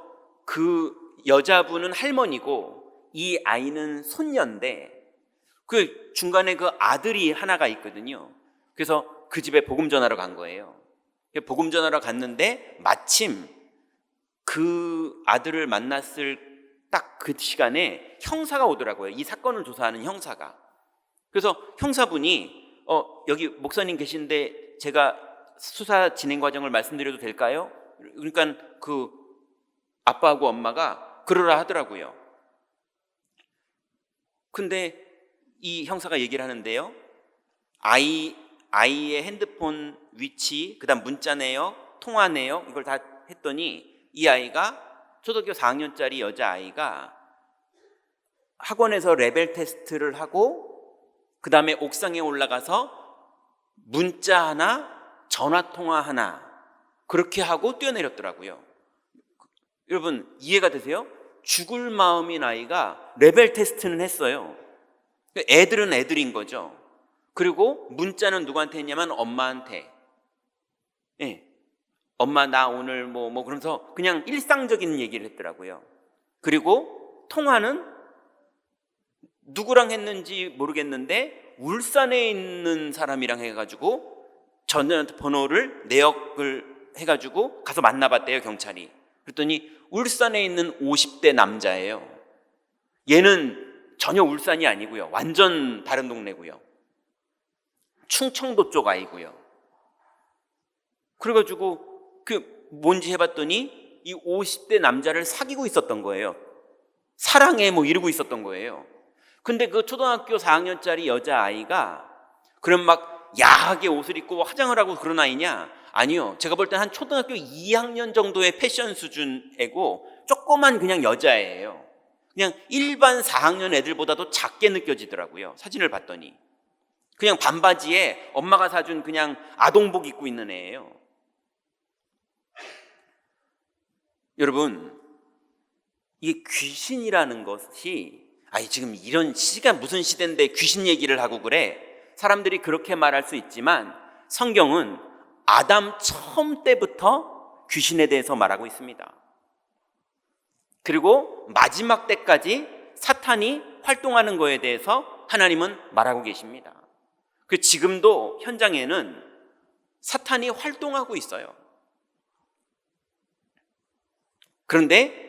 그 여자분은 할머니고 이 아이는 손녀인데 그 중간에 그 아들이 하나가 있거든요. 그래서 그 집에 복음 전하러 간 거예요. 복음 전하러 갔는데 마침 그 아들을 만났을 딱 그 시간에 형사가 오더라고요. 이 사건을 조사하는 형사가. 그래서 형사분이 여기 목사님 계신데 제가 수사 진행 과정을 말씀드려도 될까요? 그러니까 그 아빠하고 엄마가 그러라 하더라고요. 근데 이 형사가 얘기를 하는데요. 아이의 핸드폰 위치, 그다음 문자 내역, 통화 내역 이걸 다 했더니 이 아이가 초등학교 4학년짜리 여자아이가 학원에서 레벨 테스트를 하고 그다음에 옥상에 올라가서 문자 하나, 전화 통화 하나 그렇게 하고 뛰어내렸더라고요. 여러분 이해가 되세요? 죽을 마음인 아이가 레벨 테스트는 했어요. 애들은 애들인 거죠. 그리고 문자는 누구한테 했냐면 엄마한테. 예, 엄마 나 오늘 뭐 그러면서 그냥 일상적인 얘기를 했더라고요. 그리고 통화는 누구랑 했는지 모르겠는데 울산에 있는 사람이랑 해가지고 전화번호를 내역을 해가지고 가서 만나봤대요, 경찰이. 그랬더니 울산에 있는 50대 남자예요. 얘는 전혀 울산이 아니고요. 완전 다른 동네고요. 충청도 쪽 아이고요. 그래가지고 뭔지 해봤더니 이 50대 남자를 사귀고 있었던 거예요. 사랑해 이러고 있었던 거예요. 근데 그 초등학교 4학년짜리 여자아이가 그럼 막 야하게 옷을 입고 화장을 하고 그런 아이냐? 아니요. 제가 볼 땐 한 초등학교 2학년 정도의 패션 수준이고 조그만 그냥 여자애예요. 그냥 일반 4학년 애들보다도 작게 느껴지더라고요. 사진을 봤더니. 그냥 반바지에 엄마가 사준 그냥 아동복 입고 있는 애예요. 여러분, 이 귀신이라는 것이 지금 이런 시간 무슨 시대인데 귀신 얘기를 하고 그래? 사람들이 그렇게 말할 수 있지만 성경은 아담 처음 때부터 귀신에 대해서 말하고 있습니다. 그리고 마지막 때까지 사탄이 활동하는 거에 대해서 하나님은 말하고 계십니다. 그 지금도 현장에는 사탄이 활동하고 있어요. 그런데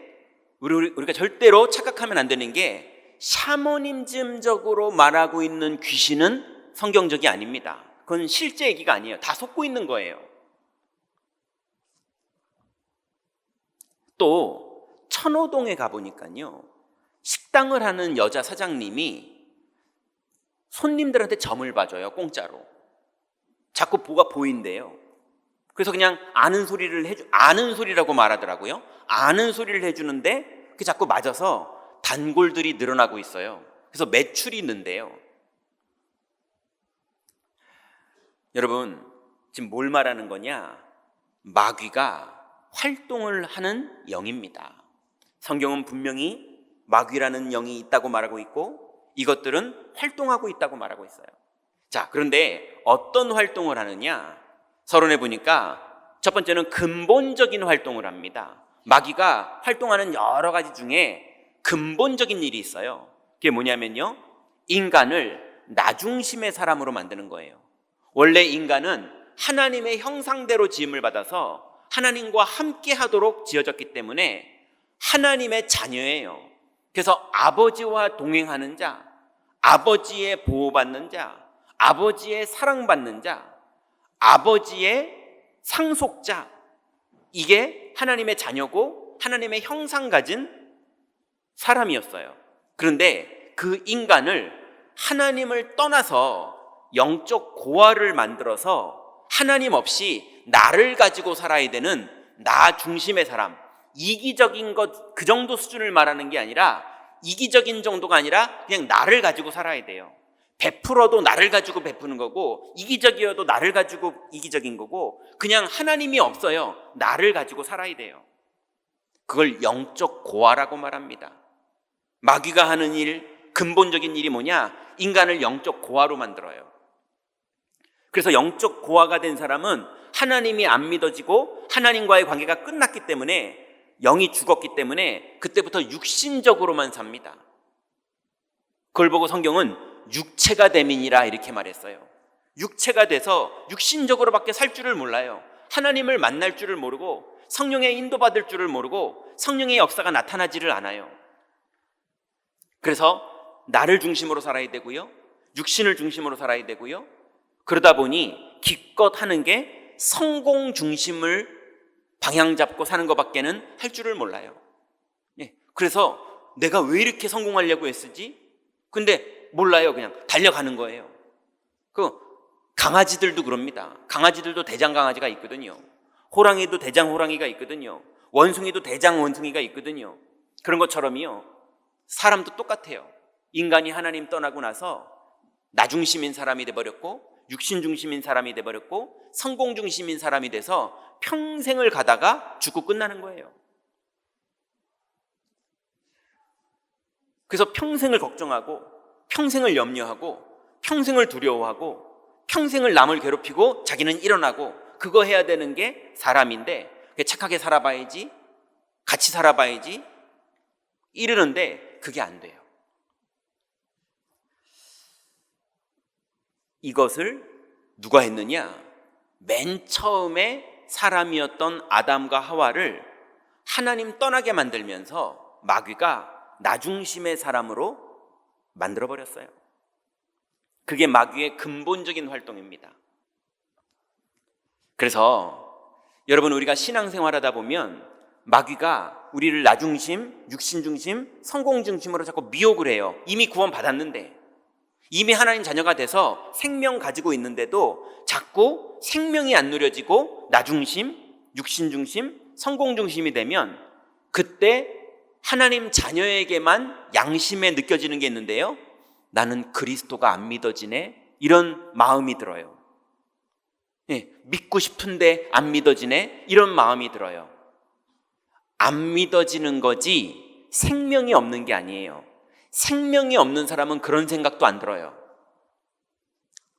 우리가 절대로 착각하면 안 되는 게 샤머니즘적으로 말하고 있는 귀신은 성경적이 아닙니다. 그건 실제 얘기가 아니에요. 다 속고 있는 거예요. 또 천호동에 가보니까요, 식당을 하는 여자 사장님이 손님들한테 점을 봐줘요. 공짜로. 자꾸 뭐가 보인대요. 그래서 그냥 아는 소리라고 말하더라고요. 아는 소리를 해주는데 그게 자꾸 맞아서 단골들이 늘어나고 있어요. 그래서 매출이 는데요. 여러분, 지금 뭘 말하는 거냐? 마귀가 활동을 하는 영입니다. 성경은 분명히 마귀라는 영이 있다고 말하고 있고 이것들은 활동하고 있다고 말하고 있어요. 자, 그런데 어떤 활동을 하느냐? 서론에 보니까 첫 번째는 근본적인 활동을 합니다. 마귀가 활동하는 여러 가지 중에 근본적인 일이 있어요. 그게 뭐냐면요, 인간을 나중심의 사람으로 만드는 거예요. 원래 인간은 하나님의 형상대로 지음을 받아서 하나님과 함께 하도록 지어졌기 때문에 하나님의 자녀예요. 그래서 아버지와 동행하는 자, 아버지의 보호받는 자, 아버지의 사랑받는 자, 아버지의 상속자, 이게 하나님의 자녀고 하나님의 형상 가진 사람이었어요. 그런데 그 인간을 하나님을 떠나서 영적 고아를 만들어서 하나님 없이 나를 가지고 살아야 되는 나 중심의 사람, 이기적인 것, 그 정도 수준을 말하는 게 아니라 이기적인 정도가 아니라 그냥 나를 가지고 살아야 돼요. 베풀어도 나를 가지고 베푸는 거고 이기적이어도 나를 가지고 이기적인 거고 그냥 하나님이 없어요. 나를 가지고 살아야 돼요. 그걸 영적 고아라고 말합니다. 마귀가 하는 일, 근본적인 일이 뭐냐? 인간을 영적 고아로 만들어요. 그래서 영적 고아가 된 사람은 하나님이 안 믿어지고 하나님과의 관계가 끝났기 때문에, 영이 죽었기 때문에 그때부터 육신적으로만 삽니다. 그걸 보고 성경은 육체가 됨이니라 이렇게 말했어요. 육체가 돼서 육신적으로밖에 살 줄을 몰라요. 하나님을 만날 줄을 모르고 성령의 인도받을 줄을 모르고 성령의 역사가 나타나지를 않아요. 그래서 나를 중심으로 살아야 되고요, 육신을 중심으로 살아야 되고요, 그러다 보니 기껏 하는 게 성공 중심을 방향 잡고 사는 것밖에는 할 줄을 몰라요. 그래서 내가 왜 이렇게 성공하려고 했지? 근데 몰라요. 그냥 달려가는 거예요. 그 강아지들도 그럽니다. 강아지들도 대장 강아지가 있거든요. 호랑이도 대장 호랑이가 있거든요. 원숭이도 대장 원숭이가 있거든요. 그런 것처럼요, 사람도 똑같아요. 인간이 하나님 떠나고 나서 나 중심인 사람이 돼버렸고 육신 중심인 사람이 돼버렸고 성공 중심인 사람이 돼서 평생을 가다가 죽고 끝나는 거예요. 그래서 평생을 걱정하고 평생을 염려하고 평생을 두려워하고 평생을 남을 괴롭히고 자기는 일어나고, 그거 해야 되는 게 사람인데 착하게 살아봐야지, 같이 살아봐야지 이러는데 그게 안 돼요. 이것을 누가 했느냐? 맨 처음에 사람이었던 아담과 하와를 하나님 떠나게 만들면서 마귀가 나중심의 사람으로 만들어버렸어요. 그게 마귀의 근본적인 활동입니다. 그래서 여러분, 우리가 신앙생활하다 보면 마귀가 우리를 나중심, 육신중심, 성공중심으로 자꾸 미혹을 해요. 이미 구원 받았는데, 이미 하나님 자녀가 돼서 생명 가지고 있는데도 자꾸 생명이 안 누려지고 나중심, 육신중심, 성공중심이 되면 그때 하나님 자녀에게만 양심에 느껴지는 게 있는데요, 나는 그리스도가 안 믿어지네, 이런 마음이 들어요. 믿고 싶은데 안 믿어지네, 이런 마음이 들어요. 안 믿어지는 거지 생명이 없는 게 아니에요. 생명이 없는 사람은 그런 생각도 안 들어요.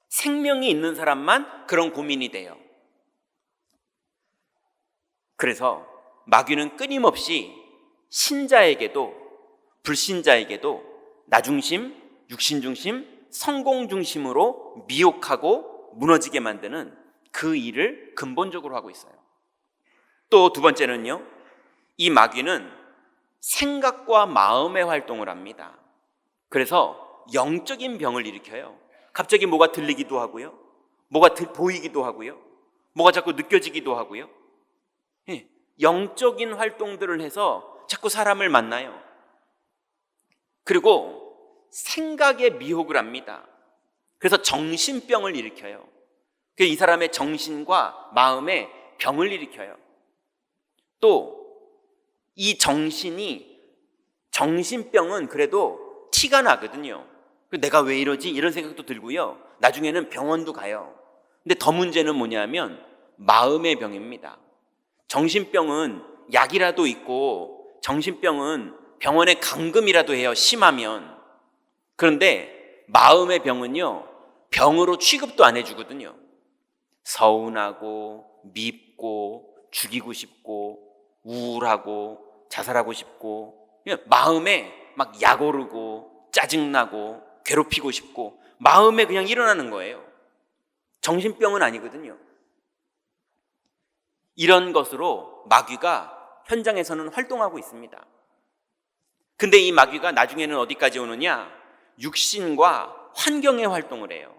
생명이 있는 사람만 그런 고민이 돼요. 그래서 마귀는 끊임없이 신자에게도 불신자에게도 나 중심, 육신 중심, 성공 중심으로 미혹하고 무너지게 만드는 그 일을 근본적으로 하고 있어요. 또 두 번째는요, 이 마귀는 생각과 마음의 활동을 합니다. 그래서 영적인 병을 일으켜요. 갑자기 뭐가 들리기도 하고요, 뭐가 보이기도 하고요, 뭐가 자꾸 느껴지기도 하고요. 영적인 활동들을 해서 자꾸 사람을 만나요. 그리고 생각에 미혹을 합니다. 그래서 정신병을 일으켜요. 이 사람의 정신과 마음에 병을 일으켜요. 또 이 정신병은 그래도 티가 나거든요. 내가 왜 이러지? 이런 생각도 들고요, 나중에는 병원도 가요. 근데 더 문제는 뭐냐면 마음의 병입니다. 정신병은 약이라도 있고, 정신병은 병원에 감금이라도 해요, 심하면. 그런데 마음의 병은요, 병으로 취급도 안 해주거든요. 서운하고 밉고 죽이고 싶고 우울하고 자살하고 싶고, 마음에 막 약 오르고 짜증나고 괴롭히고 싶고, 마음에 그냥 일어나는 거예요. 정신병은 아니거든요. 이런 것으로 마귀가 현장에서는 활동하고 있습니다. 근데 이 마귀가 나중에는 어디까지 오느냐? 육신과 환경에 활동을 해요.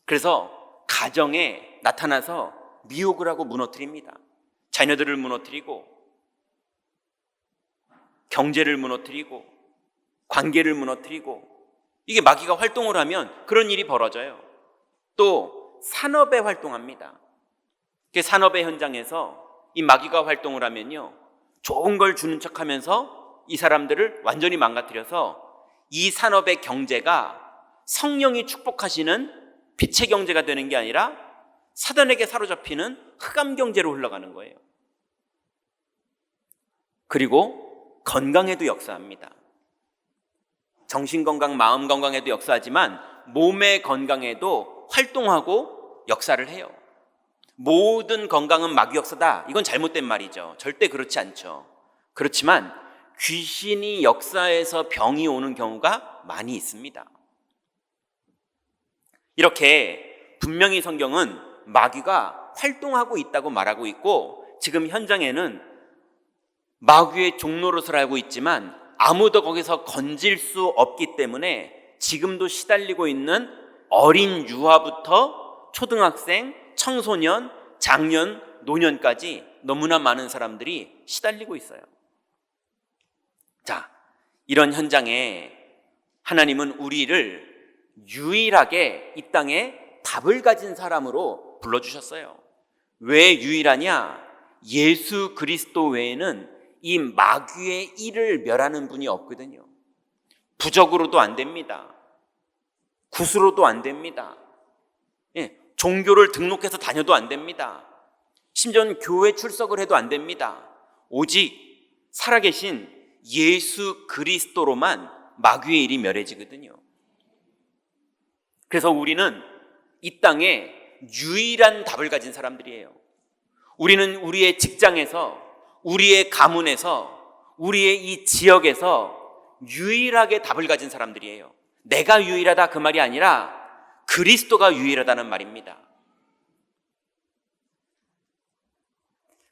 그래서 가정에 나타나서 미혹을 하고 무너뜨립니다. 자녀들을 무너뜨리고, 경제를 무너뜨리고, 관계를 무너뜨리고, 이게 마귀가 활동을 하면 그런 일이 벌어져요. 또 산업에 활동합니다. 산업의 현장에서 이 마귀가 활동을 하면요, 좋은 걸 주는 척하면서 이 사람들을 완전히 망가뜨려서 이 산업의 경제가 성령이 축복하시는 빛의 경제가 되는 게 아니라 사단에게 사로잡히는 흑암 경제로 흘러가는 거예요. 그리고 건강에도 역사합니다. 정신건강, 마음 건강에도 역사하지만 몸의 건강에도 활동하고 역사를 해요. 모든 건강은 마귀 역사다, 이건 잘못된 말이죠. 절대 그렇지 않죠. 그렇지만 귀신이 역사해서 병이 오는 경우가 많이 있습니다. 이렇게 분명히 성경은 마귀가 활동하고 있다고 말하고 있고, 지금 현장에는 마귀의 종노릇을 알고 있지만 아무도 거기서 건질 수 없기 때문에 지금도 시달리고 있는 어린 유아부터 초등학생, 청소년, 장년, 노년까지 너무나 많은 사람들이 시달리고 있어요. 자, 이런 현장에 하나님은 우리를 유일하게 이 땅에 답을 가진 사람으로 불러주셨어요. 왜 유일하냐? 예수 그리스도 외에는 이 마귀의 일을 멸하는 분이 없거든요. 부적으로도 안 됩니다. 굿으로도 안 됩니다. 종교를 등록해서 다녀도 안 됩니다. 심지어는 교회 출석을 해도 안 됩니다. 오직 살아계신 예수 그리스도로만 마귀의 일이 멸해지거든요. 그래서 우리는 이 땅에 유일한 답을 가진 사람들이에요. 우리는 우리의 직장에서, 우리의 가문에서, 우리의 이 지역에서 유일하게 답을 가진 사람들이에요. 내가 유일하다 그 말이 아니라 그리스도가 유일하다는 말입니다.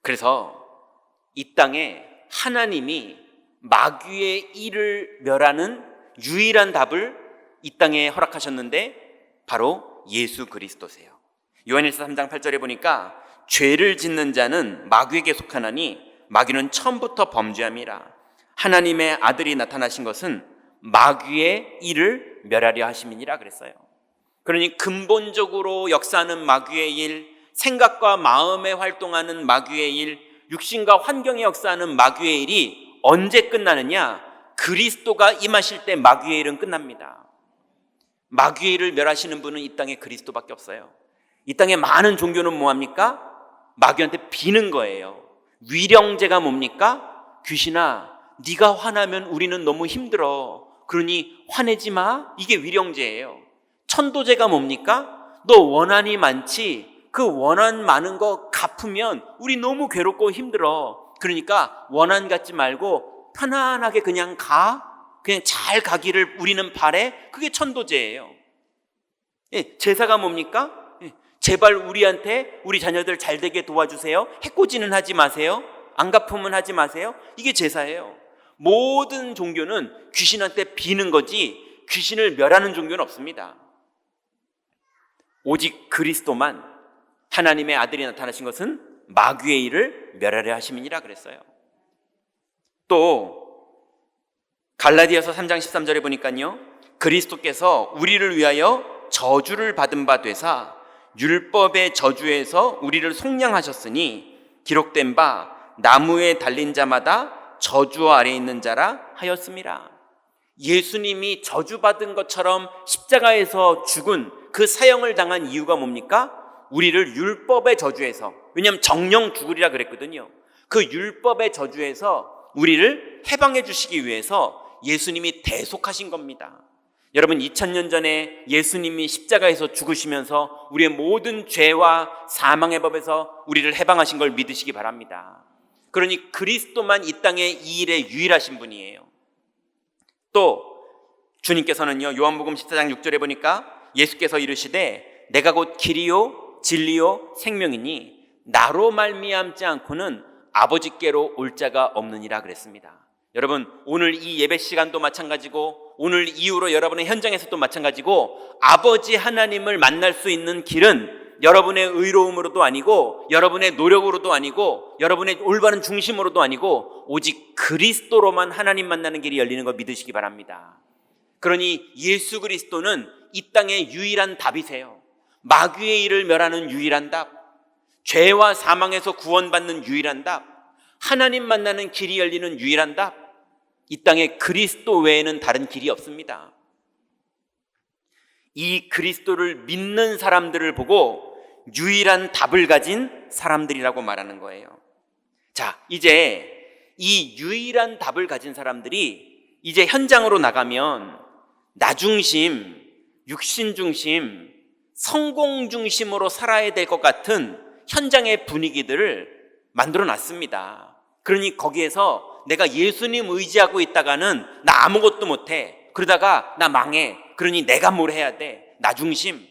그래서 이 땅에 하나님이 마귀의 일을 멸하는 유일한 답을 이 땅에 허락하셨는데 바로 예수 그리스도세요. 요한일서 3장 8절에 보니까 죄를 짓는 자는 마귀에게 속하나니 마귀는 처음부터 범죄함이라. 하나님의 아들이 나타나신 것은 마귀의 일을 멸하려 하심이니라 그랬어요. 그러니 근본적으로 역사하는 마귀의 일, 생각과 마음에 활동하는 마귀의 일, 육신과 환경에 역사하는 마귀의 일이 언제 끝나느냐? 그리스도가 임하실 때 마귀의 일은 끝납니다. 마귀의 일을 멸하시는 분은 이 땅에 그리스도밖에 없어요. 이 땅에 많은 종교는 뭐합니까? 마귀한테 비는 거예요. 위령제가 뭡니까? 귀신아, 네가 화나면 우리는 너무 힘들어. 그러니 화내지 마. 이게 위령제예요. 천도제가 뭡니까? 너 원한이 많지? 그 원한 많은 거 갚으면 우리 너무 괴롭고 힘들어. 그러니까 원한 갖지 말고 편안하게 그냥 가. 그냥 잘 가기를 우리는 바래. 그게 천도제예요. 예, 제사가 뭡니까? 예, 제발 우리한테 우리 자녀들 잘 되게 도와주세요. 해코지는 하지 마세요. 안갚으면 하지 마세요. 이게 제사예요. 모든 종교는 귀신한테 비는 거지 귀신을 멸하는 종교는 없습니다. 오직 그리스도만, 하나님의 아들이 나타나신 것은 마귀의 일을 멸하려 하심이니라 그랬어요. 또 갈라디아서 3장 13절에 보니까요, 그리스도께서 우리를 위하여 저주를 받은 바 되사 율법의 저주에서 우리를 속량하셨으니 기록된 바 나무에 달린 자마다 저주 아래에 있는 자라 하였습니다. 예수님이 저주받은 것처럼 십자가에서 죽은 그 사형을 당한 이유가 뭡니까? 우리를 율법의 저주에서, 왜냐하면 정령 죽으리라 그랬거든요. 그 율법의 저주에서 우리를 해방해 주시기 위해서 예수님이 대속하신 겁니다. 여러분, 2000년 전에 예수님이 십자가에서 죽으시면서 우리의 모든 죄와 사망의 법에서 우리를 해방하신 걸 믿으시기 바랍니다. 그러니 그리스도만 이 땅에 이 일에 유일하신 분이에요. 또 주님께서는요, 요한복음 14장 6절에 보니까 예수께서 이르시되 내가 곧 길이요 진리요 생명이니 나로 말미암지 않고는 아버지께로 올 자가 없느니라 그랬습니다. 여러분, 오늘 이 예배 시간도 마찬가지고 오늘 이후로 여러분의 현장에서도 마찬가지고 아버지 하나님을 만날 수 있는 길은 여러분의 의로움으로도 아니고 여러분의 노력으로도 아니고 여러분의 올바른 중심으로도 아니고 오직 그리스도로만 하나님 만나는 길이 열리는 걸 믿으시기 바랍니다. 그러니 예수 그리스도는 이 땅의 유일한 답이세요. 마귀의 일을 멸하는 유일한 답, 죄와 사망에서 구원받는 유일한 답, 하나님 만나는 길이 열리는 유일한 답, 이 땅에 그리스도 외에는 다른 길이 없습니다. 이 그리스도를 믿는 사람들을 보고 유일한 답을 가진 사람들이라고 말하는 거예요. 자, 이제 이 유일한 답을 가진 사람들이 이제 현장으로 나가면 나 중심, 육신 중심, 성공 중심으로 살아야 될 것 같은 현장의 분위기들을 만들어 놨습니다. 그러니 거기에서 내가 예수님 의지하고 있다가는 나 아무것도 못해. 그러다가 나 망해. 그러니 내가 뭘 해야 돼? 나 중심,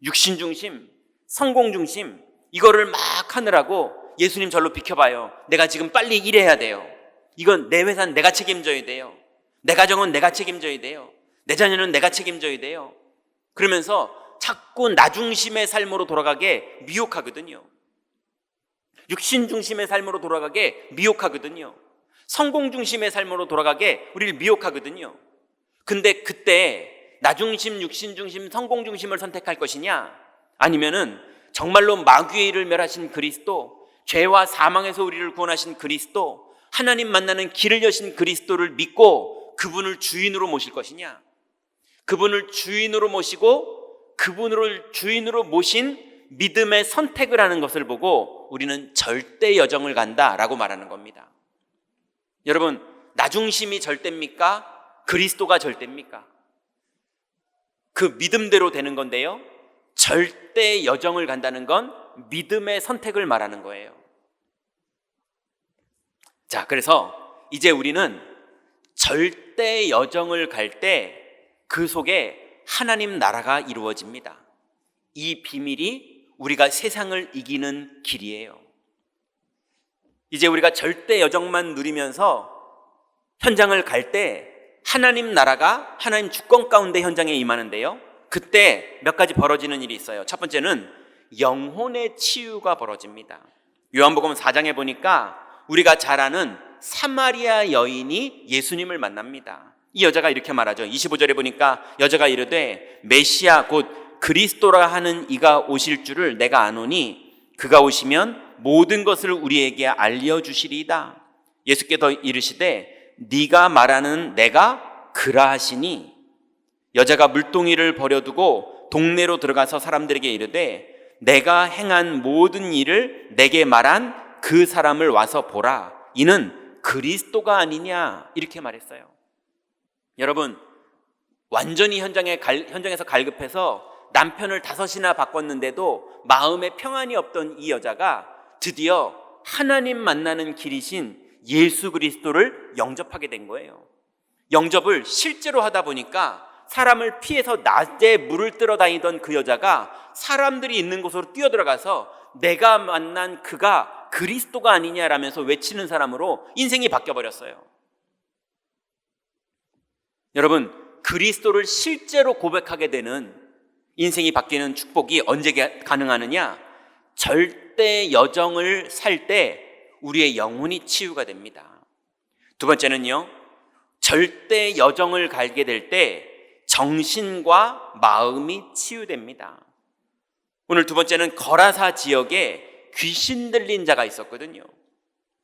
육신 중심, 성공 중심, 이거를 막 하느라고 예수님 절로 비켜봐요. 내가 지금 빨리 일해야 돼요. 이건 내 회사는 내가 책임져야 돼요. 내 가정은 내가 책임져야 돼요. 내 자녀는 내가 책임져야 돼요. 그러면서 자꾸 나 중심의 삶으로 돌아가게 미혹하거든요. 육신 중심의 삶으로 돌아가게 미혹하거든요. 성공 중심의 삶으로 돌아가게 우리를 미혹하거든요. 근데 그때 나 중심, 육신 중심, 성공 중심을 선택할 것이냐? 아니면은 정말로 마귀의 일을 멸하신 그리스도, 죄와 사망에서 우리를 구원하신 그리스도, 하나님 만나는 길을 여신 그리스도를 믿고 그분을 주인으로 모실 것이냐? 그분을 주인으로 모시고 그분을 주인으로 모신 믿음의 선택을 하는 것을 보고 우리는 절대 여정을 간다라고 말하는 겁니다. 여러분, 나 중심이 절대입니까? 그리스도가 절대입니까? 그 믿음대로 되는 건데요, 절대 여정을 간다는 건 믿음의 선택을 말하는 거예요. 자, 그래서 이제 우리는 절대 여정을 갈 때 그 속에 하나님 나라가 이루어집니다. 이 비밀이 우리가 세상을 이기는 길이에요. 이제 우리가 절대 여정만 누리면서 현장을 갈 때 하나님 나라가 하나님 주권 가운데 현장에 임하는데요, 그때 몇 가지 벌어지는 일이 있어요. 첫 번째는 영혼의 치유가 벌어집니다. 요한복음 4장에 보니까 우리가 잘 아는 사마리아 여인이 예수님을 만납니다. 이 여자가 이렇게 말하죠. 25절에 보니까 여자가 이르되 메시아 곧 그리스도라 하는 이가 오실 줄을 내가 아노니 그가 오시면 모든 것을 우리에게 알려주시리이다. 예수께서 이르시되 네가 말하는 내가 그라하시니, 여자가 물동이를 버려두고 동네로 들어가서 사람들에게 이르되 내가 행한 모든 일을 내게 말한 그 사람을 와서 보라. 이는 그리스도가 아니냐, 이렇게 말했어요. 여러분, 완전히 현장에서 갈급해서 남편을 5이나 바꿨는데도 마음에 평안이 없던 이 여자가 드디어 하나님 만나는 길이신 예수 그리스도를 영접하게 된 거예요. 영접을 실제로 하다 보니까 사람을 피해서 낮에 물을 뜨러 다니던 그 여자가 사람들이 있는 곳으로 뛰어들어가서 내가 만난 그가 그리스도가 아니냐라면서 외치는 사람으로 인생이 바뀌어버렸어요. 여러분, 그리스도를 실제로 고백하게 되는 인생이 바뀌는 축복이 언제 가능하느냐? 절대 여정을 살 때 우리의 영혼이 치유가 됩니다. 두 번째는요, 절대 여정을 갈게 될 때 정신과 마음이 치유됩니다. 오늘 두 번째는 거라사 지역에 귀신 들린 자가 있었거든요.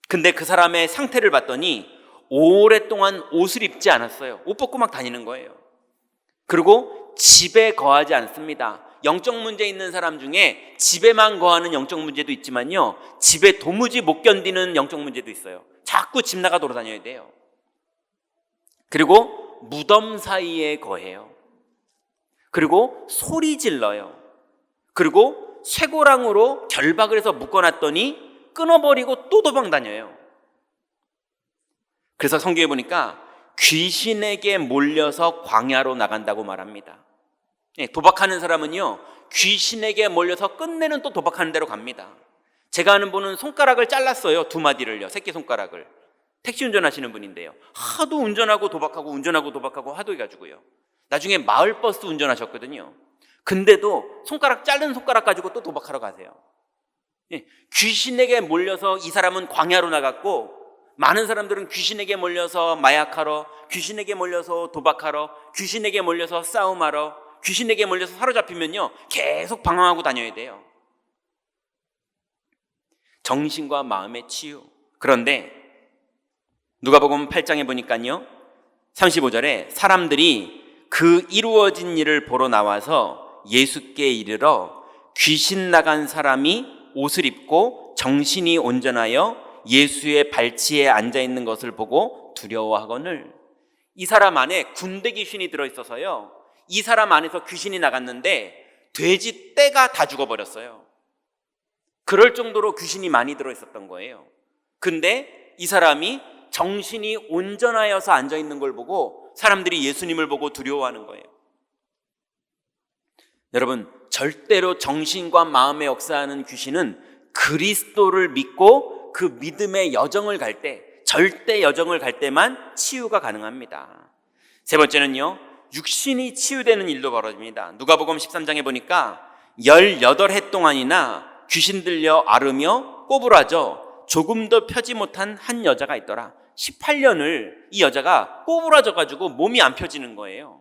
근데 그 사람의 상태를 봤더니 오랫동안 옷을 입지 않았어요. 옷 벗고 막 다니는 거예요. 그리고 집에 거하지 않습니다. 영적 문제 있는 사람 중에 집에만 거하는 영적 문제도 있지만요, 집에 도무지 못 견디는 영적 문제도 있어요. 자꾸 집 나가 돌아다녀야 돼요. 그리고 무덤 사이에 거해요. 그리고 소리 질러요. 그리고 쇠고랑으로 결박을 해서 묶어놨더니 끊어버리고 또 도망 다녀요. 그래서 성경에 보니까 귀신에게 몰려서 광야로 나간다고 말합니다. 도박하는 사람은요, 귀신에게 몰려서 끝내는 또 도박하는 대로 갑니다. 제가 아는 분은 손가락을 잘랐어요. 2마디를요, 새끼손가락을. 택시 운전하시는 분인데요, 하도 운전하고 도박하고 하도 해가지고요, 나중에 마을버스 운전하셨거든요. 근데도 자른 손가락 가지고 또 도박하러 가세요. 귀신에게 몰려서 이 사람은 광야로 나갔고, 많은 사람들은 귀신에게 몰려서 마약하러, 귀신에게 몰려서 도박하러, 귀신에게 몰려서 싸움하러, 귀신에게 몰려서 사로잡히면요, 계속 방황하고 다녀야 돼요. 정신과 마음의 치유. 그런데 누가복음 8장에 보니까요, 35절에 사람들이 그 이루어진 일을 보러 나와서 예수께 이르러 귀신 나간 사람이 옷을 입고 정신이 온전하여 예수의 발치에 앉아있는 것을 보고 두려워하거늘. 이 사람 안에 군대 귀신이 들어있어서요, 이 사람 안에서 귀신이 나갔는데 돼지 떼가 다 죽어버렸어요. 그럴 정도로 귀신이 많이 들어있었던 거예요. 근데 이 사람이 정신이 온전하여서 앉아있는 걸 보고 사람들이 예수님을 보고 두려워하는 거예요. 여러분, 절대로 정신과 마음에 역사하는 귀신은 그리스도를 믿고 그 믿음의 여정을 갈 때, 절대 여정을 갈 때만 치유가 가능합니다. 세 번째는요, 육신이 치유되는 일도 벌어집니다. 누가복음 13장에 보니까 18해 동안이나 귀신 들려 앓으며 꼬부라져 조금도 펴지 못한 한 여자가 있더라. 18년을 이 여자가 꼬부라져 가지고 몸이 안 펴지는 거예요.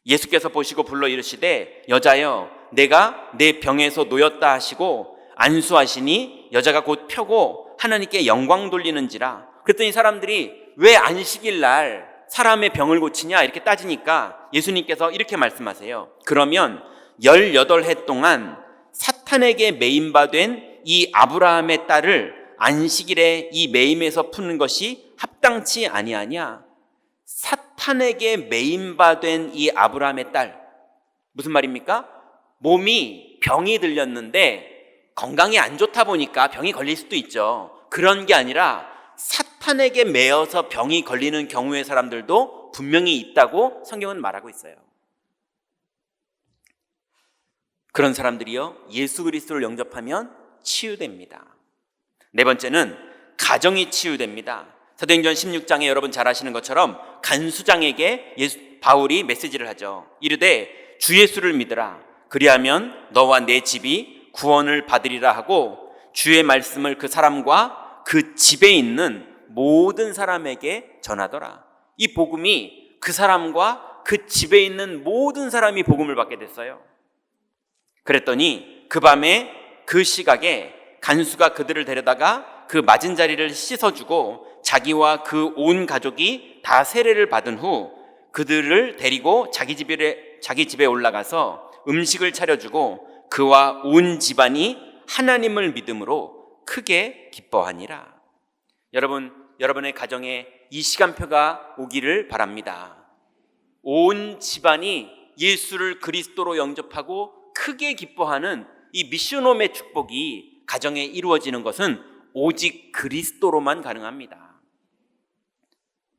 예수께서 보시고 불러 이르시되 여자여, 내가 내 병에서 놓였다 하시고 안수하시니 여자가 곧 펴고 하나님께 영광 돌리는지라. 그랬더니 사람들이 왜 안식일 날 사람의 병을 고치냐 이렇게 따지니까 예수님께서 이렇게 말씀하세요. 그러면 18해 동안 사탄에게 매임받은 이 아브라함의 딸을 안식일에 이 매임에서 푸는 것이 합당치 아니하냐. 사탄에게 매임받은 이 아브라함의 딸, 무슨 말입니까? 몸이 병이 들렸는데 건강이 안 좋다 보니까 병이 걸릴 수도 있죠. 그런 게 아니라 사탄에게 매여서 병이 걸리는 경우의 사람들도 분명히 있다고 성경은 말하고 있어요. 그런 사람들이요, 예수 그리스도를 영접하면 치유됩니다. 네 번째는 가정이 치유됩니다. 사도행전 16장에 여러분 잘 아시는 것처럼 간수장에게 바울이 메시지를 하죠. 이르되 주 예수를 믿으라. 그리하면 너와 내 집이 구원을 받으리라 하고 주의 말씀을 그 사람과 그 집에 있는 모든 사람에게 전하더라. 이 복음이 그 사람과 그 집에 있는 모든 사람이 복음을 받게 됐어요. 그랬더니 그 밤에 그 시각에 간수가 그들을 데려다가 그 맞은 자리를 씻어주고 자기와 그 온 가족이 다 세례를 받은 후 그들을 데리고 자기 집에 올라가서 음식을 차려주고 그와 온 집안이 하나님을 믿음으로 크게 기뻐하니라. 여러분의 가정에 이 시간표가 오기를 바랍니다. 온 집안이 예수를 그리스도로 영접하고 크게 기뻐하는 이 미션홈의 축복이 가정에 이루어지는 것은 오직 그리스도로만 가능합니다.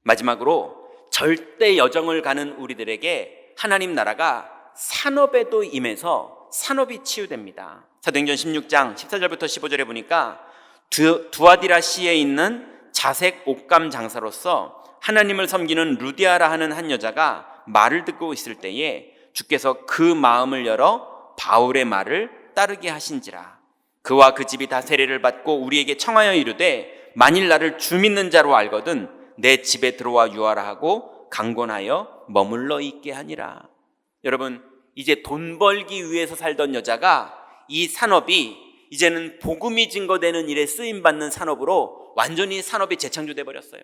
마지막으로 절대 여정을 가는 우리들에게 하나님 나라가 산업에도 임해서 산업이 치유됩니다. 사도행전 16장 14절부터 15절에 보니까 두아디라시에 있는 자색 옷감 장사로서 하나님을 섬기는 루디아라 하는 한 여자가 말을 듣고 있을 때에 주께서 그 마음을 열어 바울의 말을 따르게 하신지라. 그와 그 집이 다 세례를 받고 우리에게 청하여 이르되 만일 나를 주 믿는 자로 알거든 내 집에 들어와 유하라 하고 강권하여 머물러 있게 하니라. 여러분, 이제 돈 벌기 위해서 살던 여자가 이 산업이 이제는 복음이 증거되는 일에 쓰임받는 산업으로 완전히 산업이 재창조돼 버렸어요.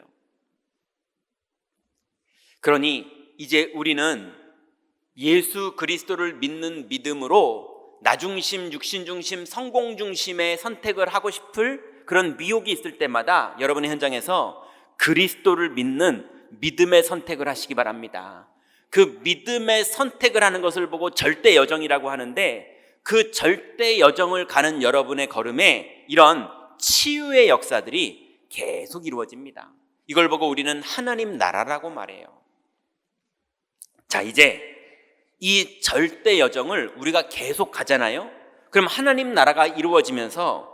그러니 이제 우리는 예수 그리스도를 믿는 믿음으로 나중심, 육신중심, 성공중심의 선택을 하고 싶을 그런 미혹이 있을 때마다 여러분의 현장에서 그리스도를 믿는 믿음의 선택을 하시기 바랍니다. 그 믿음의 선택을 하는 것을 보고 절대 여정이라고 하는데, 그 절대 여정을 가는 여러분의 걸음에 이런 치유의 역사들이 계속 이루어집니다. 이걸 보고 우리는 하나님 나라라고 말해요. 자, 이제 이 절대 여정을 우리가 계속 가잖아요. 그럼 하나님 나라가 이루어지면서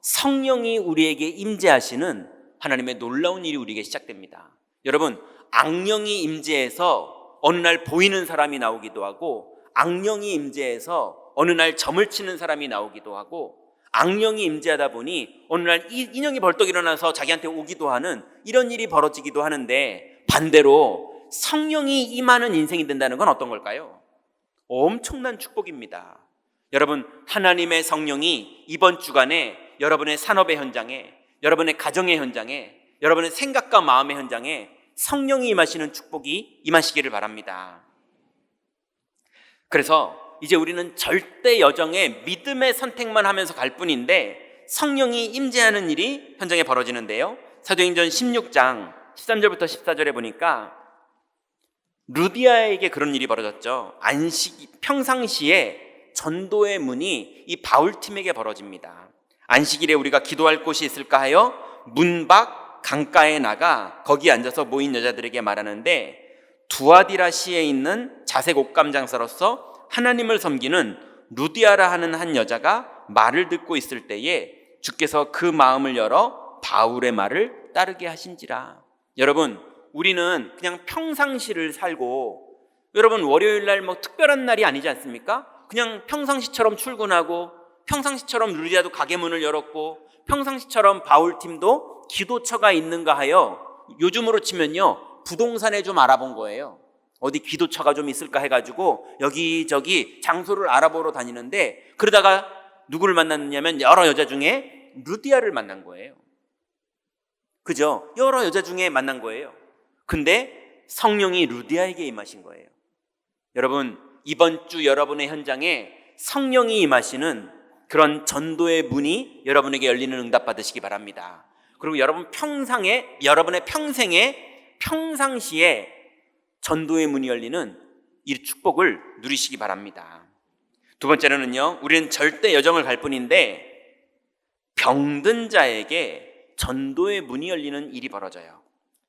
성령이 우리에게 임재하시는 하나님의 놀라운 일이 우리에게 시작됩니다. 여러분, 악령이 임재해서 어느 날 보이는 사람이 나오기도 하고, 악령이 임재해서 어느 날 점을 치는 사람이 나오기도 하고, 악령이 임재하다 보니 어느 날 인형이 벌떡 일어나서 자기한테 오기도 하는 이런 일이 벌어지기도 하는데, 반대로 성령이 임하는 인생이 된다는 건 어떤 걸까요? 엄청난 축복입니다. 여러분, 하나님의 성령이 이번 주간에 여러분의 산업의 현장에, 여러분의 가정의 현장에, 여러분의 생각과 마음의 현장에 성령이 임하시는 축복이 임하시기를 바랍니다. 그래서 이제 우리는 절대 여정에 믿음의 선택만 하면서 갈 뿐인데 성령이 임재하는 일이 현장에 벌어지는데요. 사도행전 16장 13절부터 14절에 보니까 루디아에게 그런 일이 벌어졌죠. 평상시에 전도의 문이 이 바울팀에게 벌어집니다. 안식일에 우리가 기도할 곳이 있을까 하여 문 밖 강가에 나가 거기 앉아서 모인 여자들에게 말하는데, 두아디라시에 있는 자색 옷감 장사로서 하나님을 섬기는 루디아라 하는 한 여자가 말을 듣고 있을 때에 주께서 그 마음을 열어 바울의 말을 따르게 하신지라. 여러분, 우리는 그냥 평상시를 살고, 여러분 월요일 날 뭐 특별한 날이 아니지 않습니까? 그냥 평상시처럼 출근하고, 평상시처럼 루디아도 가게 문을 열었고, 평상시처럼 바울팀도 기도처가 있는가 하여 요즘으로 치면요 부동산에 좀 알아본 거예요. 어디 기도처가 좀 있을까 해가지고 여기저기 장소를 알아보러 다니는데, 그러다가 누구를 만났냐면 여러 여자 중에 루디아를 만난 거예요. 그죠? 여러 여자 중에 만난 거예요. 근데 성령이 루디아에게 임하신 거예요. 여러분, 이번 주 여러분의 현장에 성령이 임하시는 그런 전도의 문이 여러분에게 열리는 응답 받으시기 바랍니다. 그리고 여러분의 평생에 평상시에 전도의 문이 열리는 이 축복을 누리시기 바랍니다. 두 번째로는요, 우리는 절대 여정을 갈 뿐인데 병든 자에게 전도의 문이 열리는 일이 벌어져요.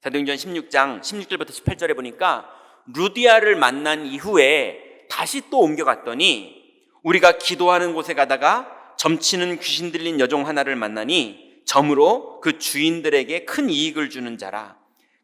사도행전 16장 16절부터 18절에 보니까 루디아를 만난 이후에 다시 또 옮겨갔더니 우리가 기도하는 곳에 가다가 점치는 귀신 들린 여종 하나를 만나니 점으로 그 주인들에게 큰 이익을 주는 자라.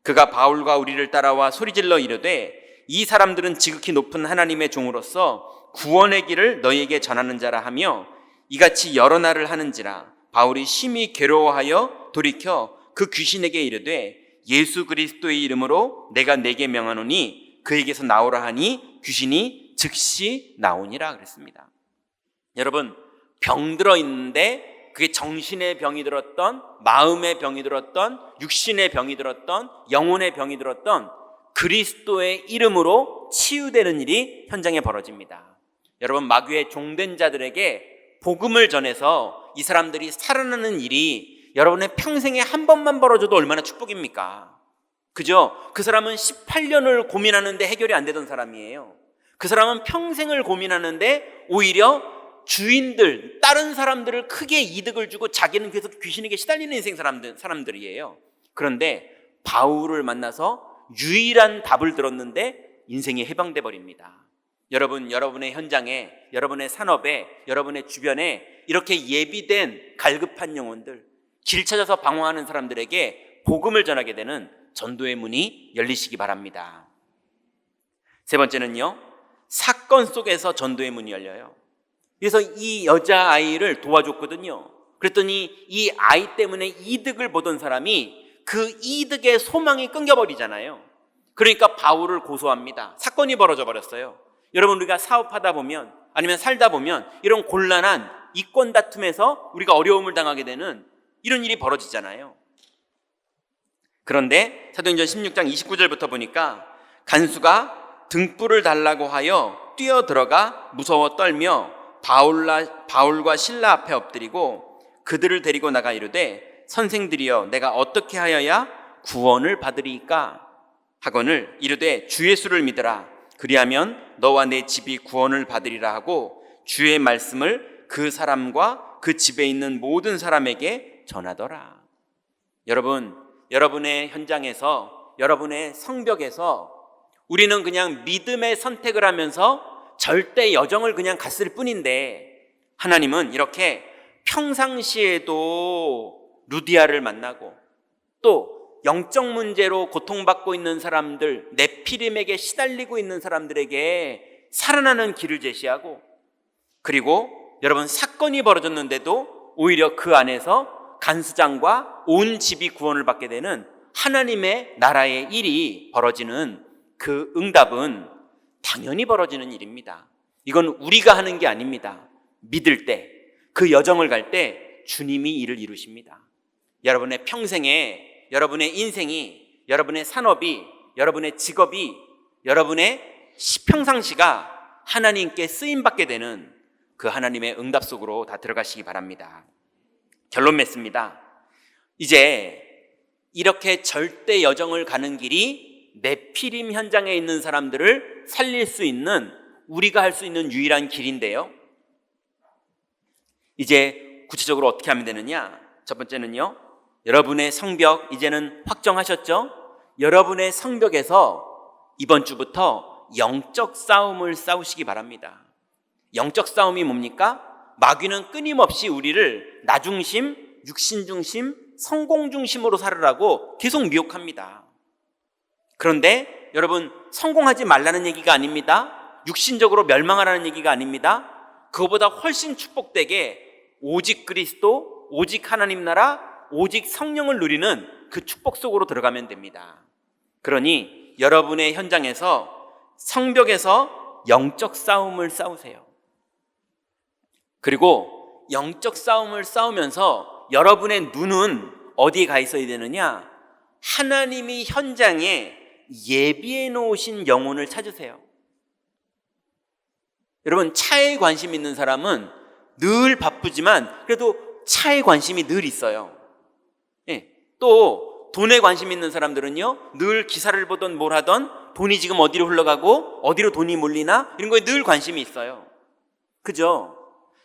그가 바울과 우리를 따라와 소리질러 이르되 이 사람들은 지극히 높은 하나님의 종으로서 구원의 길을 너희에게 전하는 자라 하며 이같이 여러 날을 하는지라. 바울이 심히 괴로워하여 돌이켜 그 귀신에게 이르되 예수 그리스도의 이름으로 내가 내게 명하노니 그에게서 나오라 하니 귀신이 즉시 나오니라 그랬습니다. 여러분, 병들어 있는데 그게 정신의 병이 들었던, 마음의 병이 들었던, 육신의 병이 들었던, 영혼의 병이 들었던 그리스도의 이름으로 치유되는 일이 현장에 벌어집니다. 여러분, 마귀의 종된 자들에게 복음을 전해서 이 사람들이 살아나는 일이 여러분의 평생에 한 번만 벌어져도 얼마나 축복입니까? 그죠? 그 사람은 18년을 고민하는데 해결이 안 되던 사람이에요. 그 사람은 평생을 고민하는데 오히려 주인들, 다른 사람들을 크게 이득을 주고 자기는 계속 귀신에게 시달리는 인생 사람들이에요. 그런데 바울을 만나서 유일한 답을 들었는데 인생이 해방돼 버립니다. 여러분, 여러분의 현장에, 여러분의 산업에, 여러분의 주변에 이렇게 예비된 갈급한 영혼들, 길 찾아서 방황하는 사람들에게 복음을 전하게 되는 전도의 문이 열리시기 바랍니다. 세 번째는요, 사건 속에서 전도의 문이 열려요. 그래서 이 여자아이를 도와줬거든요. 그랬더니 이 아이 때문에 이득을 보던 사람이 그 이득의 소망이 끊겨버리잖아요. 그러니까 바울을 고소합니다. 사건이 벌어져 버렸어요. 여러분, 우리가 사업하다 보면, 아니면 살다 보면 이런 곤란한 이권 다툼에서 우리가 어려움을 당하게 되는 이런 일이 벌어지잖아요. 그런데 사도행전 16장 29절부터 보니까 간수가 등불을 달라고 하여 뛰어들어가 무서워 떨며 바울과 실라 앞에 엎드리고 그들을 데리고 나가 이르되 선생들이여 내가 어떻게 하여야 구원을 받으리이까 하거늘 이르되 주 예수를 믿으라 그리하면 너와 내 집이 구원을 받으리라 하고 주의 말씀을 그 사람과 그 집에 있는 모든 사람에게 전하더라. 여러분, 여러분의 현장에서, 여러분의 성벽에서 우리는 그냥 믿음의 선택을 하면서 절대 여정을 그냥 갔을 뿐인데 하나님은 이렇게 평상시에도 루디아를 만나고 또 영적 문제로 고통받고 있는 사람들, 네피림에게 시달리고 있는 사람들에게 살아나는 길을 제시하고, 그리고 여러분 사건이 벌어졌는데도 오히려 그 안에서 간수장과 온 집이 구원을 받게 되는 하나님의 나라의 일이 벌어지는 그 응답은 당연히 벌어지는 일입니다. 이건 우리가 하는 게 아닙니다. 믿을 때, 그 여정을 갈 때 주님이 일을 이루십니다. 여러분의 평생에, 여러분의 인생이, 여러분의 산업이, 여러분의 직업이, 여러분의 평상시가 하나님께 쓰임받게 되는 그 하나님의 응답 속으로 다 들어가시기 바랍니다. 결론 맺습니다. 이제 이렇게 절대 여정을 가는 길이 네피림 현장에 있는 사람들을 살릴 수 있는, 우리가 할 수 있는 유일한 길인데요. 이제 구체적으로 어떻게 하면 되느냐? 첫 번째는요, 여러분의 성벽 이제는 확정하셨죠? 여러분의 성벽에서 이번 주부터 영적 싸움을 싸우시기 바랍니다. 영적 싸움이 뭡니까? 마귀는 끊임없이 우리를 나 중심, 육신 중심, 성공 중심으로 살으라고 계속 미혹합니다. 그런데 여러분, 성공하지 말라는 얘기가 아닙니다. 육신적으로 멸망하라는 얘기가 아닙니다. 그거보다 훨씬 축복되게 오직 그리스도, 오직 하나님 나라, 오직 성령을 누리는 그 축복 속으로 들어가면 됩니다. 그러니 여러분의 현장에서, 성벽에서 영적 싸움을 싸우세요. 그리고 영적 싸움을 싸우면서 여러분의 눈은 어디에 가 있어야 되느냐? 하나님이 현장에 예비해 놓으신 영혼을 찾으세요. 여러분, 차에 관심 있는 사람은 늘 바쁘지만 그래도 차에 관심이 늘 있어요. 또 돈에 관심 있는 사람들은요, 늘 기사를 보던 뭘 하던 돈이 지금 어디로 흘러가고 어디로 돈이 몰리나 이런 거에 늘 관심이 있어요. 그죠?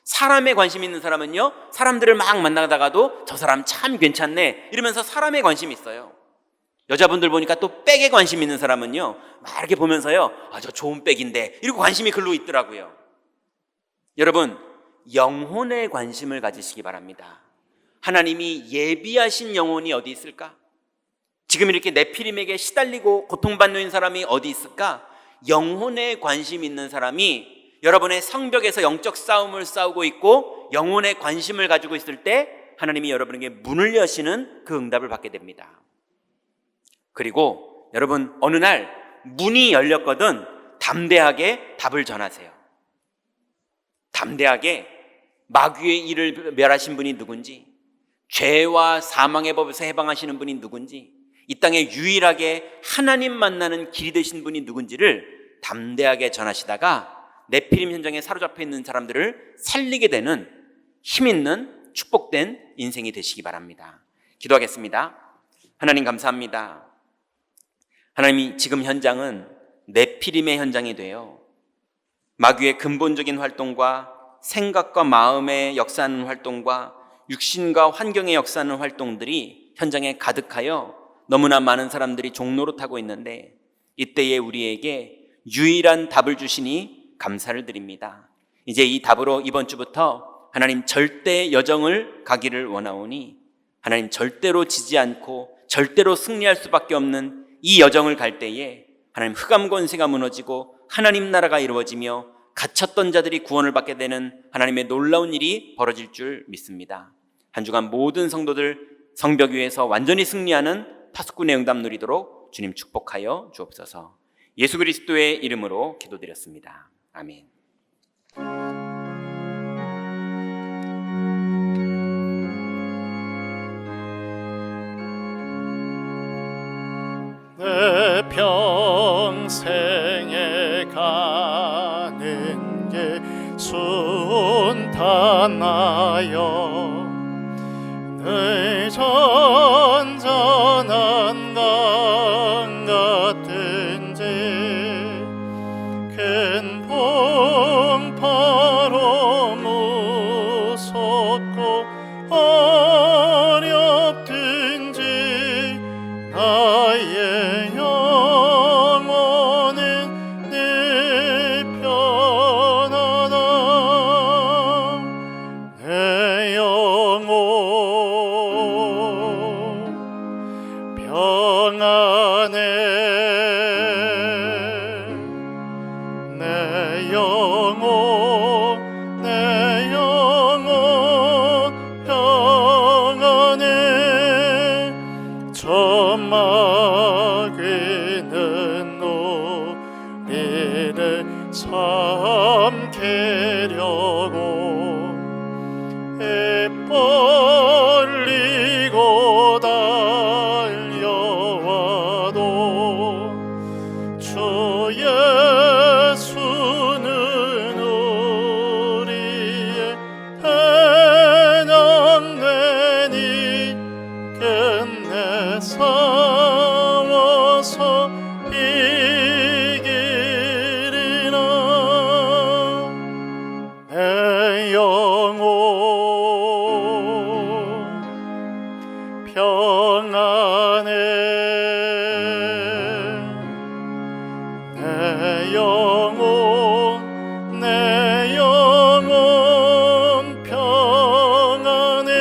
사람에 관심 있는 사람은요, 사람들을 막 만나다가도 저 사람 참 괜찮네 이러면서 사람에 관심이 있어요. 여자분들 보니까 또 백에 관심 있는 사람은요, 막 이렇게 보면서요, 아, 저 좋은 백인데 이러고 관심이 글로 있더라고요. 여러분, 영혼에 관심을 가지시기 바랍니다. 하나님이 예비하신 영혼이 어디 있을까? 지금 이렇게 네피림에게 시달리고 고통받는 사람이 어디 있을까? 영혼에 관심 있는 사람이 여러분의 성벽에서 영적 싸움을 싸우고 있고 영혼에 관심을 가지고 있을 때 하나님이 여러분에게 문을 여시는 그 응답을 받게 됩니다. 그리고 여러분, 어느 날 문이 열렸거든 담대하게 답을 전하세요. 담대하게 마귀의 일을 멸하신 분이 누군지, 죄와 사망의 법에서 해방하시는 분이 누군지, 이 땅에 유일하게 하나님 만나는 길이 되신 분이 누군지를 담대하게 전하시다가 네피림 현장에 사로잡혀 있는 사람들을 살리게 되는 힘 있는 축복된 인생이 되시기 바랍니다. 기도하겠습니다. 하나님 감사합니다. 하나님이 지금 현장은 네피림의 현장이 돼요. 마귀의 근본적인 활동과 생각과 마음의 역사하는 활동과 육신과 환경의 역사하는 활동들이 현장에 가득하여 너무나 많은 사람들이 종로로 타고 있는데 이때에 우리에게 유일한 답을 주시니 감사를 드립니다. 이제 이 답으로 이번 주부터 하나님 절대 여정을 가기를 원하오니 하나님 절대로 지지 않고 절대로 승리할 수밖에 없는 이 여정을 갈 때에 하나님 흑암 권세가 무너지고 하나님 나라가 이루어지며 갇혔던 자들이 구원을 받게 되는 하나님의 놀라운 일이 벌어질 줄 믿습니다. 한 주간 모든 성도들 성벽 위에서 완전히 승리하는 파수꾼의 응답 누리도록 주님 축복하여 주옵소서. 예수 그리스도의 이름으로 기도드렸습니다. 아멘. 내 평생에 가는 게 순탄하여 늘 전전한 강 같은지 큰 풍파로 무섭고 어렵든지 나의 영혼은 늘 편하다. 내 영혼 평안해. 내 영혼 평안해. 저막이는 우리를 삼키려고 애 벌리고 달려와도 주 예수는 우리의 대장되니 끝내 싸워서 이기리라. 내 영혼 평안해. 내 영혼 평안해.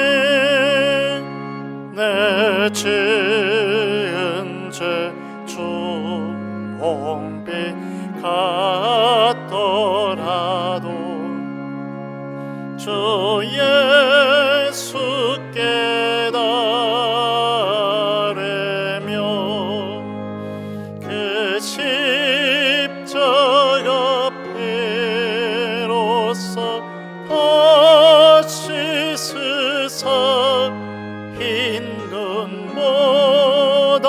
내 지은 죄 주홍빛 같더라도 주 예수께 달으며 그 십자가 피로써 다시 스사 흰 눈보다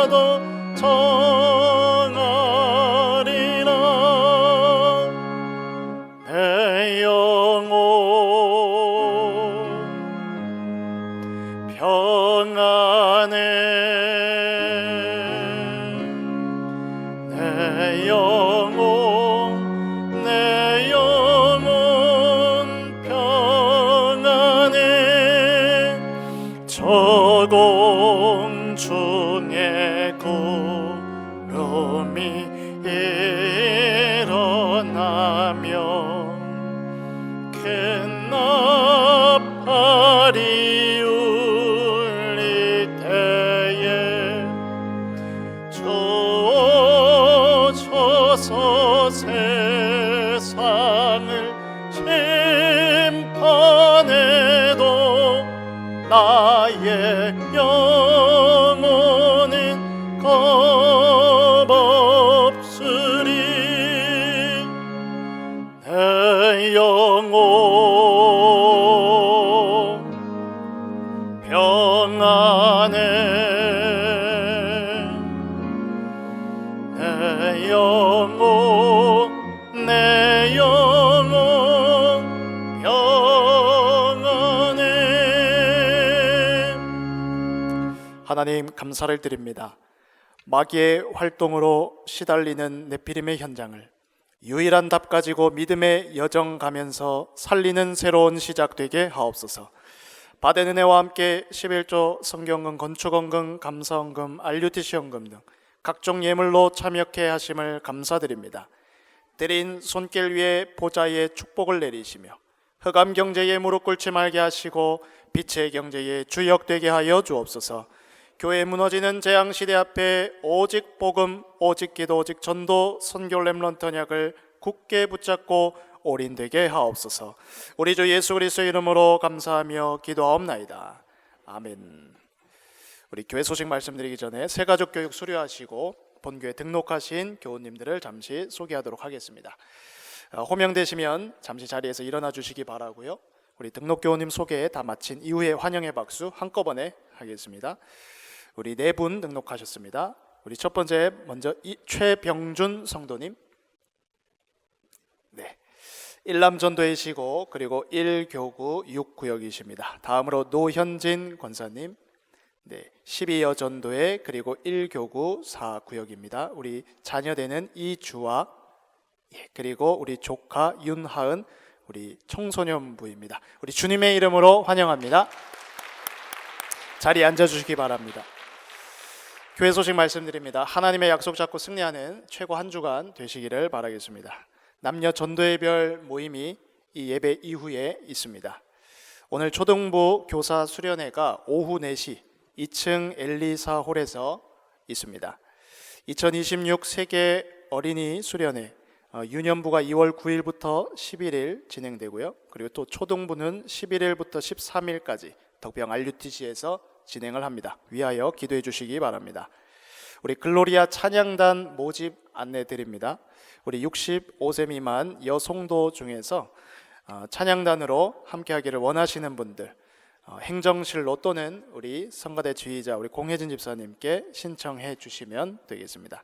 더 정하리라. 내 영혼 평안해. 내 영혼 평안해. 저공 중에 구름이 일어나며 큰 나팔이 울릴 때에 주 오셔서 세상을 심판해도 나의 영혼은 겁없으리. 내 영혼 평안해. 내 영혼 평안해. 하나님 감사를 드립니다. 마귀의 활동으로 시달리는 네피림의 현장을 유일한 답 가지고 믿음의 여정 가면서 살리는 새로운 시작 되게 하옵소서. 받은 은혜와 함께 11조 성경헌금, 건축헌금, 감사헌금, RUTC헌금 등 각종 예물로 참여케 하심을 감사드립니다. 드린 손길 위에 보좌의 축복을 내리시며 흑암 경제에 무릎 꿇지 말게 하시고 빛의 경제에 주역되게 하여 주옵소서. 교회 무너지는 재앙시대 앞에 오직 복음, 오직 기도, 오직 전도, 선교 렘넌트 언약을 굳게 붙잡고 올인되게 하옵소서. 우리 주 예수 그리스도의 이름으로 감사하며 기도하옵나이다. 아멘. 우리 교회 소식 말씀드리기 전에 새가족 교육 수료하시고 본교에 등록하신 교우님들을 잠시 소개하도록 하겠습니다. 호명되시면 잠시 자리에서 일어나 주시기 바라고요. 우리 등록 교우님 소개 다 마친 이후에 환영의 박수 한꺼번에 하겠습니다. 우리 네 분 등록하셨습니다. 우리 첫 번째 먼저 최병준 성도님, 네, 1남전도이시고 그리고 1교구 6구역이십니다. 다음으로 노현진 권사님, 네, 12여 전도회 그리고 1교구 4구역입니다. 우리 자녀되는 이주아, 그리고 우리 조카 윤하은, 우리 청소년부입니다. 우리 주님의 이름으로 환영합니다. 자리에 앉아주시기 바랍니다. 교회 소식 말씀드립니다. 하나님의 약속 잡고 승리하는 최고 한 주간 되시기를 바라겠습니다. 남녀 전도회별 모임이 이 예배 이후에 있습니다. 오늘 초등부 교사 수련회가 오후 4시 2층 엘리사 홀에서 있습니다. 2026 세계 어린이 수련회 유년부가 2월 9일부터 11일 진행되고요. 그리고 또 초등부는 11일부터 13일까지 덕병 RUTC에서 진행을 합니다. 위하여 기도해 주시기 바랍니다. 우리 글로리아 찬양단 모집 안내 드립니다. 우리 65세 미만 여성도 중에서 찬양단으로 함께하기를 원하시는 분들 행정실로 또는 우리 성가대 지휘자 우리 공혜진 집사님께 신청해 주시면 되겠습니다.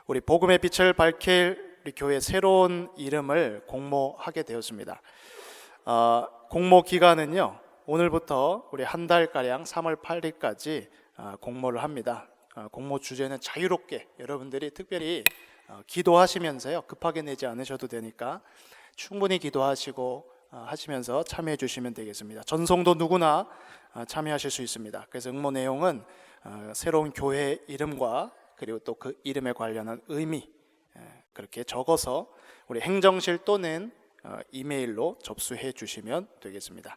우리 복음의 빛을 밝힐 우리 교회 새로운 이름을 공모하게 되었습니다. 공모 기간은요, 오늘부터 우리 한 달가량 3월 8일까지 공모를 합니다. 공모 주제는 자유롭게 여러분들이 특별히 기도하시면서요, 급하게 내지 않으셔도 되니까 충분히 기도하시고 하시면서 참여해 주시면 되겠습니다. 전성도 누구나 참여하실 수 있습니다. 그래서 응모 내용은 새로운 교회 이름과 그리고 또 그 이름에 관련한 의미 그렇게 적어서 우리 행정실 또는 이메일로 접수해 주시면 되겠습니다.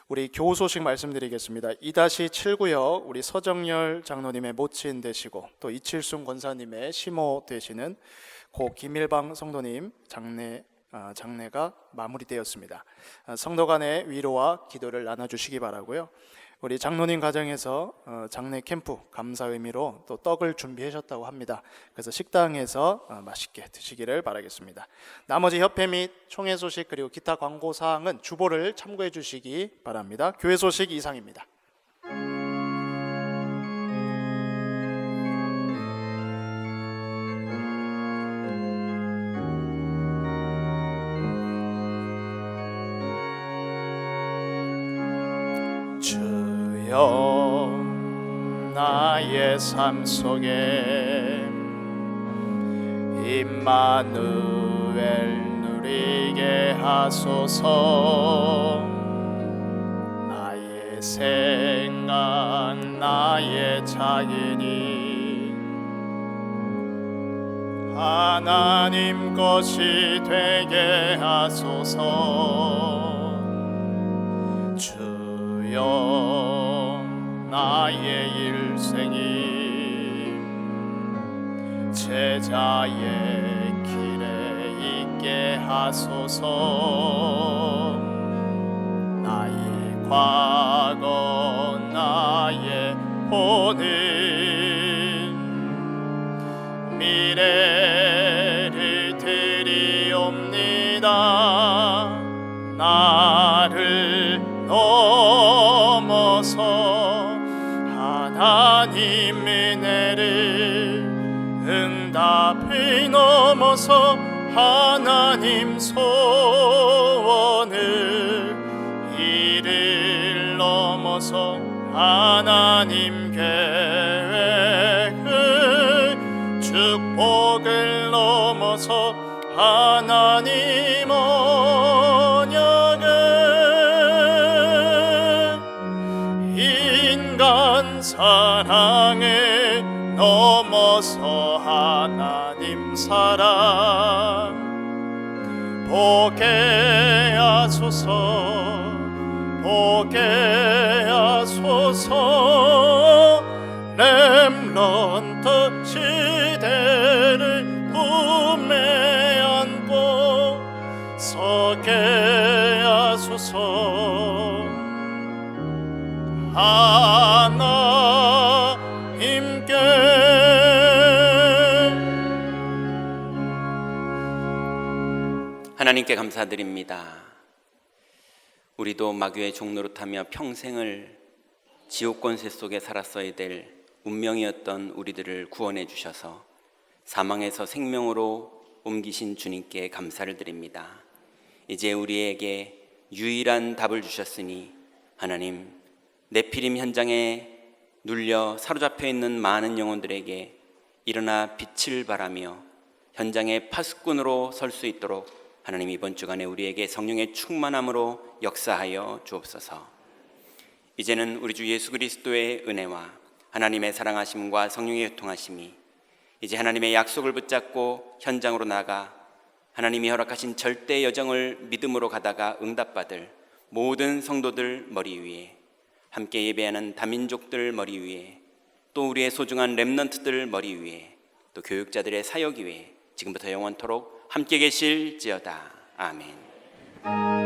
우리 교우 소식 말씀드리겠습니다. 2-7구역 우리 서정열 장로님의 모친 되시고 또 이칠순 권사님의 시모 되시는 고 김일방 성도님 장례가 마무리되었습니다. 성도 간의 위로와 기도를 나눠주시기 바라고요. 우리 장로님 가정에서 장례 캠프 감사 의미로 또 떡을 준비하셨다고 합니다. 그래서 식당에서 맛있게 드시기를 바라겠습니다. 나머지 협회 및 총회 소식 그리고 기타 광고 사항은 주보를 참고해 주시기 바랍니다. 교회 소식 이상입니다. 주여 나의 삶 속에 임마누엘 누리게 하소서. 나의 생각 나의 자인이 하나님 것이 되게 하소서. 주여 나의 일생이 제자의 길에 있게 하소서. 나의 과거 나의 오늘 미래를 드리옵니다. 나를 넘어서 하나님 은혜를 응답을 넘어서 하나님 소원을 이를 넘어서 하나님 계획을 축복을 넘어서 하나님 언약을 넘어서 하나님 사랑 보게 하소서, 보게 하소서. 렘넌트 시대를 품에 안고 서게 하소서. 하나님께 하나님께 감사드립니다. 우리도 마귀의 종노릇하며 평생을 지옥 권세 속에 살았어야 될 운명이었던 우리들을 구원해 주셔서 사망에서 생명으로 옮기신 주님께 감사를 드립니다. 이제 우리에게 유일한 답을 주셨으니 하나님, 네피림 현장에 눌려 사로잡혀 있는 많은 영혼들에게 일어나 빛을 발하며 현장의 파수꾼으로 설 수 있도록 하나님 이번 주간에 우리에게 성령의 충만함으로 역사하여 주옵소서. 이제는 우리 주 예수 그리스도의 은혜와 하나님의 사랑하심과 성령의 교통하심이 이제 하나님의 약속을 붙잡고 현장으로 나가 하나님이 허락하신 절대 여정을 믿음으로 가다가 응답받을 모든 성도들 머리 위에, 함께 예배하는 다민족들 머리 위에, 또 우리의 소중한 렘넌트들 머리 위에, 또 교육자들의 사역 위에 지금부터 영원토록 함께 계실지어다. 아멘.